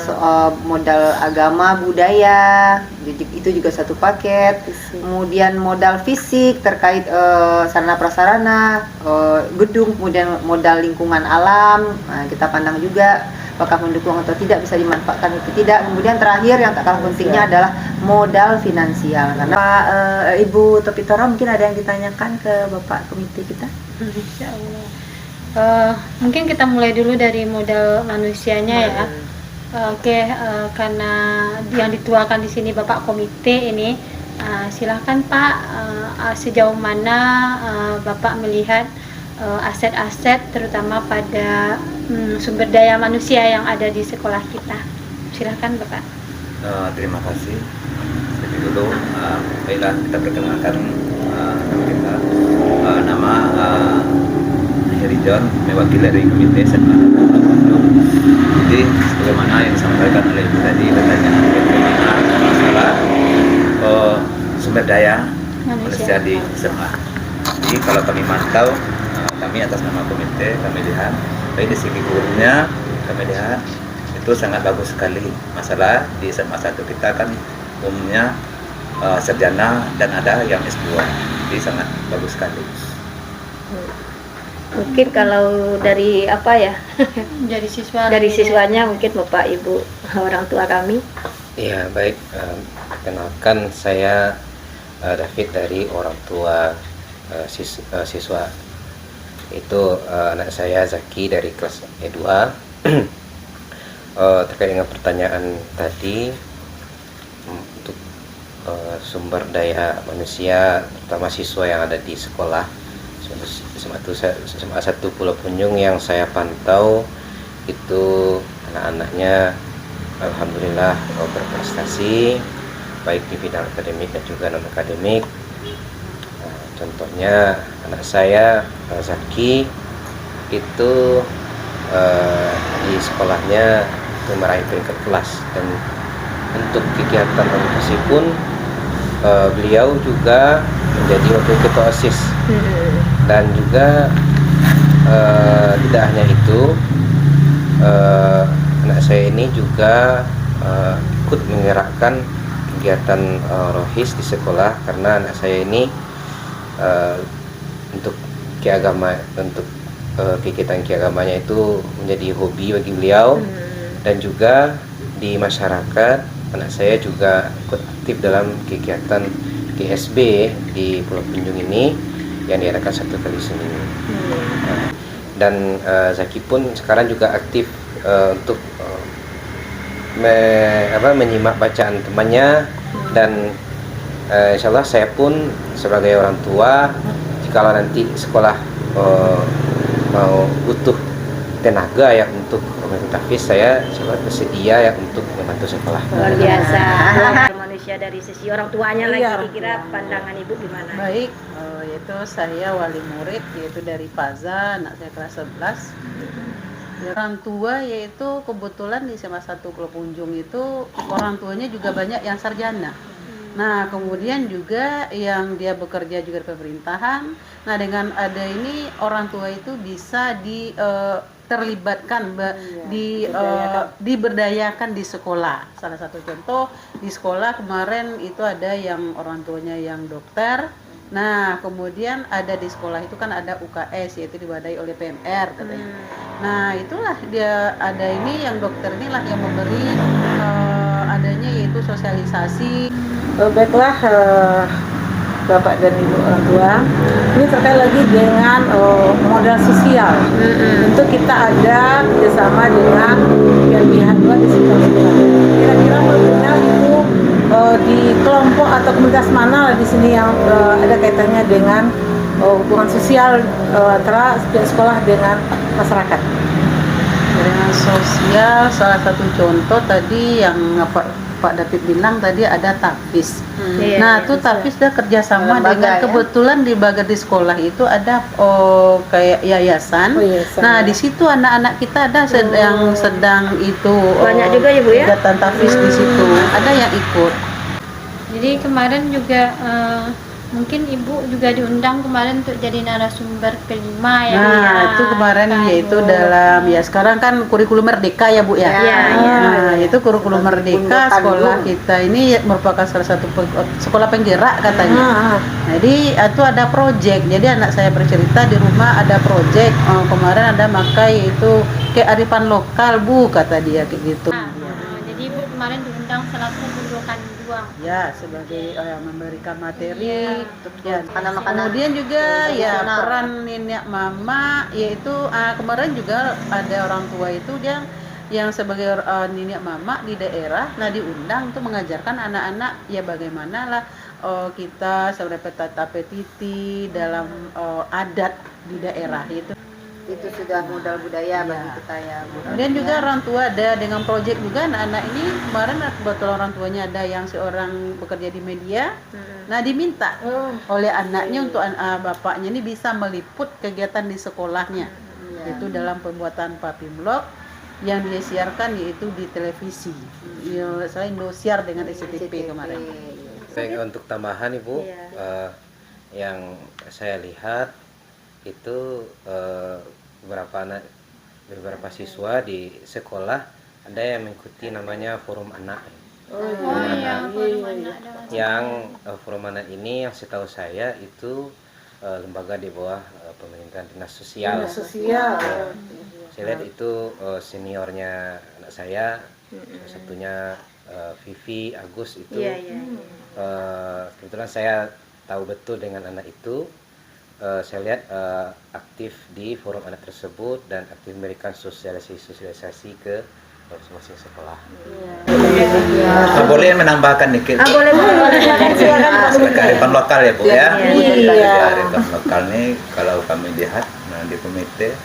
Speaker 6: modal agama, budaya, itu juga satu paket. Kemudian modal fisik terkait sarana prasarana, gedung, kemudian modal lingkungan alam, kita pandang juga apakah mendukung atau tidak, bisa dimanfaatkan atau tidak. Kemudian terakhir yang tak kalah pentingnya adalah modal finansial. Karena Ibu Topitoro mungkin ada yang ditanyakan ke Bapak Komite kita.
Speaker 3: Insya Allah. Mungkin kita mulai dulu dari modal manusianya ya. Karena yang dituakan di sini Bapak Komite ini, silahkan Pak, sejauh mana Bapak melihat aset-aset terutama pada sumber daya manusia yang ada di sekolah kita. Silahkan Bapak.
Speaker 15: Terima kasih. Jadi dulu, baiklah kita perkenalkan kita nama Heri John, mewakili dari Komite SMA 1 Pulau Punjung. Jadi sebagaimana yang disampaikan oleh Ibu tadi, pertanyaan bagaimana masalah sumber daya manusia di SMA. Jadi kalau kami mantau, kami atas nama komite, kami lihat baik di segi gurunya, kami lihat itu sangat bagus sekali. Masalah di SMA 1 kita kan umumnya sarjana dan ada yang S2, jadi sangat bagus sekali.
Speaker 1: Mungkin kalau dari apa ya,
Speaker 3: dari siswa,
Speaker 1: dari siswanya mungkin Bapak Ibu orang tua kami.
Speaker 16: Ya baik, kenalkan saya David dari orang tua siswa. Itu anak saya Zaki dari kelas E2. Terkait dengan pertanyaan tadi, untuk sumber daya manusia terutama siswa yang ada di sekolah SMA 1 Pulau Punjung yang saya pantau itu anak-anaknya alhamdulillah berprestasi baik di bidang akademik dan juga non akademik. Contohnya anak saya Zaki itu di sekolahnya itu meraih peringkat kelas, dan untuk kegiatan organisasi pun beliau juga menjadi wakil ketua OSIS. Dan juga tidak hanya itu, anak saya ini juga ikut menggerakkan kegiatan rohis di sekolah, karena anak saya ini untuk kegiatan keagamanya itu menjadi hobi bagi beliau. Dan juga di masyarakat anak saya juga ikut aktif dalam kegiatan GSB di Pulau Punjung ini yang diadakan 1 kali seminggu. Dan Zaki pun sekarang juga aktif untuk menyimak bacaan temannya, dan insya Allah saya pun sebagai orang tua, jikalau nanti sekolah mau butuh tenaga ya untuk tahfiz, saya coba bersedia ya untuk membantu sekolah.
Speaker 1: Luar biasa. Manusia dari sisi orang tuanya lagi, kira pandangan Ibu gimana?
Speaker 17: Baik, yaitu saya wali murid, yaitu dari Faza, anak saya kelas 11. Orang tua yaitu kebetulan di SMA 1 Pulau Punjung itu orang tuanya juga banyak yang sarjana. Nah, kemudian juga yang dia bekerja juga di pemerintahan. Nah, dengan ada ini orang tua itu bisa terlibatkan diberdayakan di sekolah. Salah satu contoh di sekolah kemarin itu ada yang orang tuanya yang dokter. Nah, kemudian ada di sekolah itu kan ada UKS, yaitu diwadai oleh PMR katanya. Nah, itulah dia ada ini yang dokter inilah yang memberi adanya yaitu sosialisasi.
Speaker 4: Baiklah Bapak dan Ibu orang tua, ini terkait lagi dengan modal sosial. Tentu kita ada kerjasama dengan pihak luar di sekolah. Kira-kira modalnya itu di kelompok atau komunitas mana di sini yang ada kaitannya dengan hubungan sosial antara sekolah dengan masyarakat.
Speaker 17: Dengan sosial, salah satu contoh tadi yang Pak David bilang tadi ada TAFIS. Nah, itu TAFIS dia kerjasama dengan kebetulan di Bagar di sekolah itu ada kayak yayasan. Nah, di situ anak-anak kita ada sedang itu
Speaker 1: banyak juga ya Bu ya.
Speaker 17: Kegiatan TAFIS di situ. Ada yang ikut.
Speaker 3: Jadi kemarin juga mungkin Ibu juga diundang kemarin untuk jadi narasumber kelima ya.
Speaker 17: Nah, itu kemarin yaitu dalam sekarang kan kurikulum merdeka ya Bu ya. Nah, itu kurikulum merdeka sekolah kita ini merupakan salah satu sekolah penggerak katanya. Jadi itu ada proyek. Jadi anak saya bercerita di rumah ada proyek. Kemarin ada makai itu kearifan lokal Bu kata dia kayak gitu.
Speaker 3: Jadi Ibu kemarin diundang selaku gundukan juang.
Speaker 17: Ya, sebagai memberikan materi. Ya, kemudian juga ya peran nenek mama yaitu kemarin juga ada orang tua itu dia yang sebagai nenek mama di daerah, nah diundang untuk mengajarkan anak-anak ya bagaimana lah kita sebagai tata petiti dalam adat di daerah itu
Speaker 6: sudah modal budaya bagi kita ya.
Speaker 17: Kemudian juga orang tua ada dengan proyek juga anak-anak ini kemarin kebetulan orang tuanya ada yang seorang bekerja di media. Nah diminta oleh anaknya untuk bapaknya ini bisa meliput kegiatan di sekolahnya. Itu dalam pembuatan papimlog yang dia siarkan yaitu di televisi. Saya Indosiar dengan SCTV kemarin.
Speaker 16: Baik, untuk tambahan Ibu, yang saya lihat itu beberapa siswa di sekolah ada yang mengikuti namanya forum anak. Yang forum anak ini yang setahu saya itu lembaga di bawah pemerintahan dinas sosial. Saya lihat itu seniornya anak saya, satunya Vivi Agus itu. Kebetulan saya tahu betul dengan anak itu. Saya lihat aktif di forum anak tersebut dan aktif memberikan sosialisasi ke masing-masing sekolah. Boleh menambahkan dikit?
Speaker 1: Boleh.
Speaker 16: Kearifan lokal ya Bu ya. Kearifan lokal nih kalau kami lihat di komite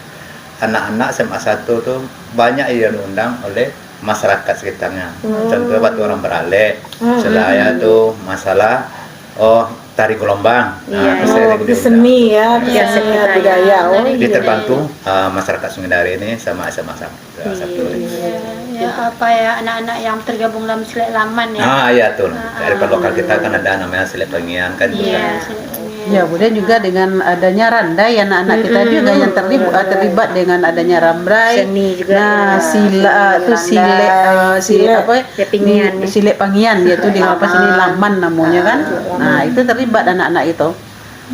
Speaker 16: anak-anak SMA 1 tuh banyak yang diundang oleh masyarakat sekitarnya. Contoh waktu orang beralek, selaya tuh masalah tari gelombang,
Speaker 4: seni ya, seni budaya.
Speaker 16: Terbantu masyarakat Sungedari ini sama SMA-1.
Speaker 3: Anak-anak yang tergabung dalam Silek Laman ya.
Speaker 16: Iya tuh. Kearifan lokal kita kan ada namanya Silek Pengian kan.
Speaker 17: Ya, kemudian juga dengan adanya randai anak-anak kita juga yang terlibat dengan adanya rambrai.
Speaker 1: Seni juga.
Speaker 17: Nah, silek pangian yaitu di sini Laman namanya kan. Nah, itu terlibat anak-anak itu.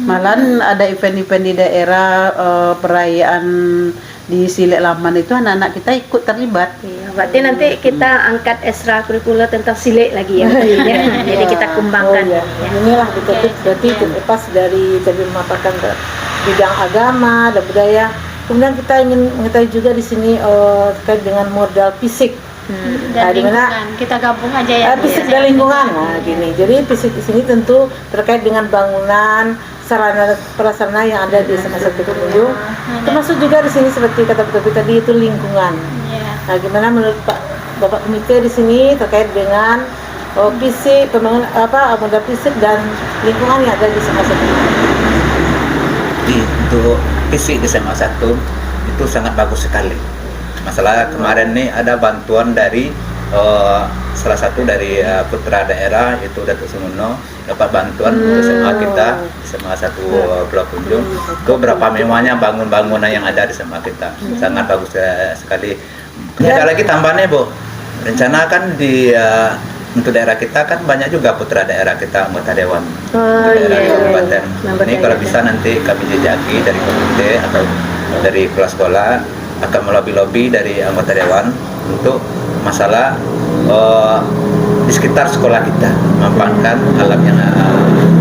Speaker 17: Malahan ada event-event di daerah perayaan di Silek Laman itu anak-anak kita ikut terlibat.
Speaker 1: Berarti nanti kita angkat ekstrakurikuler tentang silek lagi ya. Jadi kita kembangkan.
Speaker 4: Inilah betul berarti terlepas dari tadi memaparkan bidang agama dan budaya. Kemudian kita ingin mengetahui juga di sini terkait dengan modal fisik.
Speaker 3: Dan lingkungan, kita gabung aja ya.
Speaker 4: Fisik dan lingkungan. Nah, gini. Jadi fisik di sini tentu terkait dengan bangunan, sarana prasarana yang ada di SMA 1 Pengunjung. Termasuk juga di sini seperti kata Bapak tadi itu lingkungan. Nah, gimana menurut Bapak komite di sini terkait dengan fisik, pembangunan modal fisik dan lingkungan yang ada di SMA 1?
Speaker 15: Untuk fisik di SMA 1 itu sangat bagus sekali. Masalah kemarin nih ada bantuan dari salah satu dari putra daerah itu Datuk Sumono dapat bantuan untuk SMA kita, SMA 1 Pulau Punjung. Itu berapa mewahnya bangunan yang ada di SMA kita, sangat bagus sekali. Ada lagi tambahannya Bu, rencana kan di untuk daerah kita kan banyak juga putra daerah kita anggota dewan daerah kabupaten. Ini kalau bisa nanti kami jejaki dari komite atau dari kepala sekolah akan melobi-lobi dari anggota dewan untuk masalah di sekitar sekolah kita memanfaatkan alam yang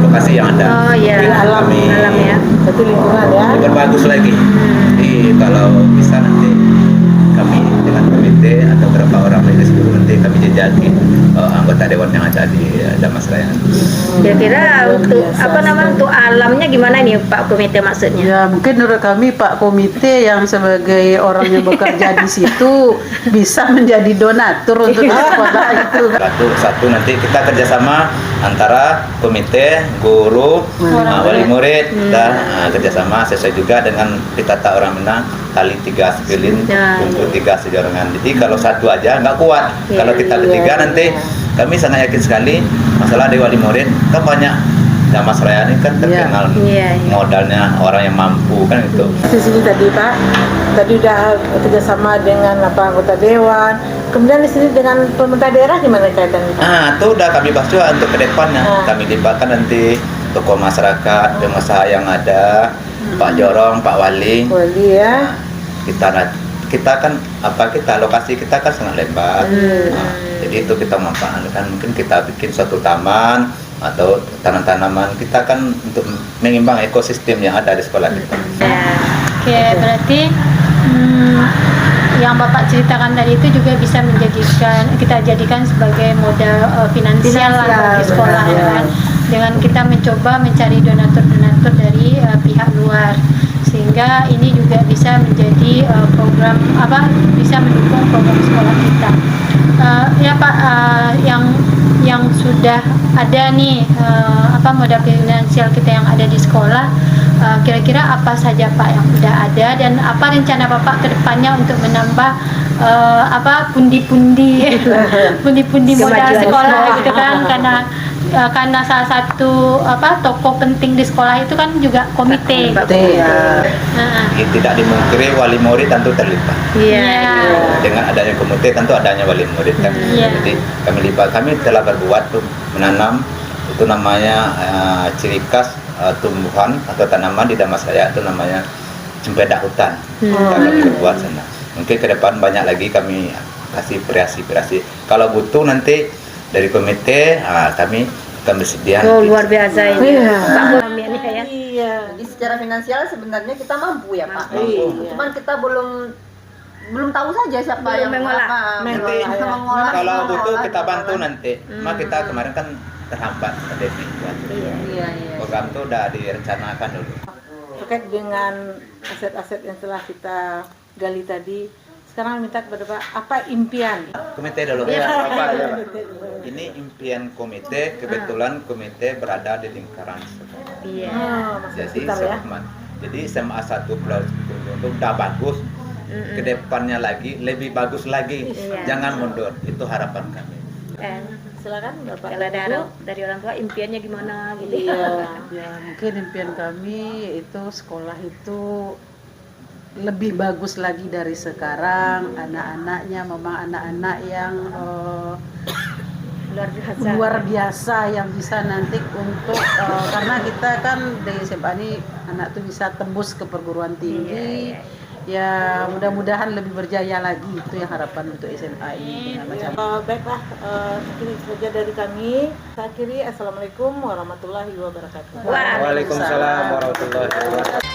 Speaker 15: lokasi yang ada.
Speaker 4: Alam ya, betul lingkungan ya.
Speaker 15: Diperbagus lagi. Jadi kalau bisa nanti kami dengan komite atau beberapa orang majelis guru nanti kami jejaki anggota dewan yang ada di Damasraya.
Speaker 1: Kira-kira untuk untuk alamnya gimana nih Pak Komite maksudnya?
Speaker 17: Ya mungkin menurut kami Pak Komite yang sebagai orang yang bekerja di situ bisa menjadi donatur untuk sekolah itu.
Speaker 15: Satu nanti kita kerjasama antara komite, guru, wali murid, kita kerjasama sesuai juga dengan pitata orang Minang tali 3 sepilin, untuk 3 sejorongan. Jadi kalau satu aja nggak kuat. Kalau kita bertiga nanti kami sangat yakin sekali masalah di wali murid kan banyak. Damasraya ini kan terkenal modalnya orang yang mampu kan itu.
Speaker 4: Di sini tadi Pak, tadi udah kerjasama dengan anggota dewan. Kemudian di sini dengan pemerintah daerah gimana kaitannya?
Speaker 15: Itu udah kami bahas juga untuk ke depannya. Kami libatkan nanti tokoh masyarakat, pengusaha yang ada, Pak Jorong, Pak Wali.
Speaker 4: Ya.
Speaker 15: Kita kan lokasi kita kan sangat lebar. Jadi itu kita manfaatkan, mungkin kita bikin suatu taman atau tanam-tanaman, kita kan untuk mengimbang ekosistem yang ada di sekolah kita.
Speaker 3: Oke, berarti yang Bapak ceritakan tadi itu juga bisa kita jadikan sebagai modal finansial lah bagi sekolah ya kan. Dengan kita mencoba mencari donatur-donatur dari pihak luar, sehingga ini juga bisa menjadi program bisa mendukung program sekolah kita. Ya Pak, yang sudah ada nih modal finansial kita yang ada di sekolah, kira-kira apa saja Pak yang sudah ada dan apa rencana Bapak ke depannya untuk menambah pundi-pundi modal sekolah gitu kan, karena salah satu tokoh penting di sekolah itu kan juga komite.
Speaker 15: Tidak dimungkiri wali murid tentu terlibat. Dengan adanya komite tentu adanya wali murid kan. Jadi kami telah berbuat tuh menanam itu namanya ciri khas tumbuhan atau tanaman di Damasraya itu namanya cempedak hutan. Kami berbuat sana. Mungkin ke depan banyak lagi kami kasih variasi. Kalau butuh nanti dari komite kami akan bersedia.
Speaker 1: Luar biasa ini.
Speaker 6: Jadi secara finansial sebenarnya kita mampu ya Pak. Cuman kita belum tahu saja siapa yang mengolah.
Speaker 15: Kalau butuh kita bantu nanti. Kita kemarin kan terhambat program itu udah direncanakan dulu.
Speaker 4: Terkait dengan aset-aset yang telah kita gali tadi, sekarang minta kepada Pak, apa impian?
Speaker 15: Komite dulu. Ini impian komite, kebetulan komite berada di lingkaran sekolah. Jadi SMA 1 Pulau Punjung itu udah bagus. Kedepannya lagi lebih bagus lagi. Jangan mundur. Itu harapan kami.
Speaker 1: Silakan Bapak. Kalau dari orang tua impiannya gimana gitu?
Speaker 17: Mungkin impian kami itu sekolah itu lebih bagus lagi dari sekarang. Anak-anaknya memang anak-anak yang luar biasa yang bisa nanti untuk karena kita kan di SMA ini anak tuh bisa tembus ke perguruan tinggi. Ya mudah-mudahan lebih berjaya lagi, itu yang harapan untuk SMA ini.
Speaker 4: Baiklah, sekian saja dari kami. Saya akhiri, Assalamualaikum warahmatullahi wabarakatuh.
Speaker 15: Waalaikumsalam warahmatullahi wabarakatuh.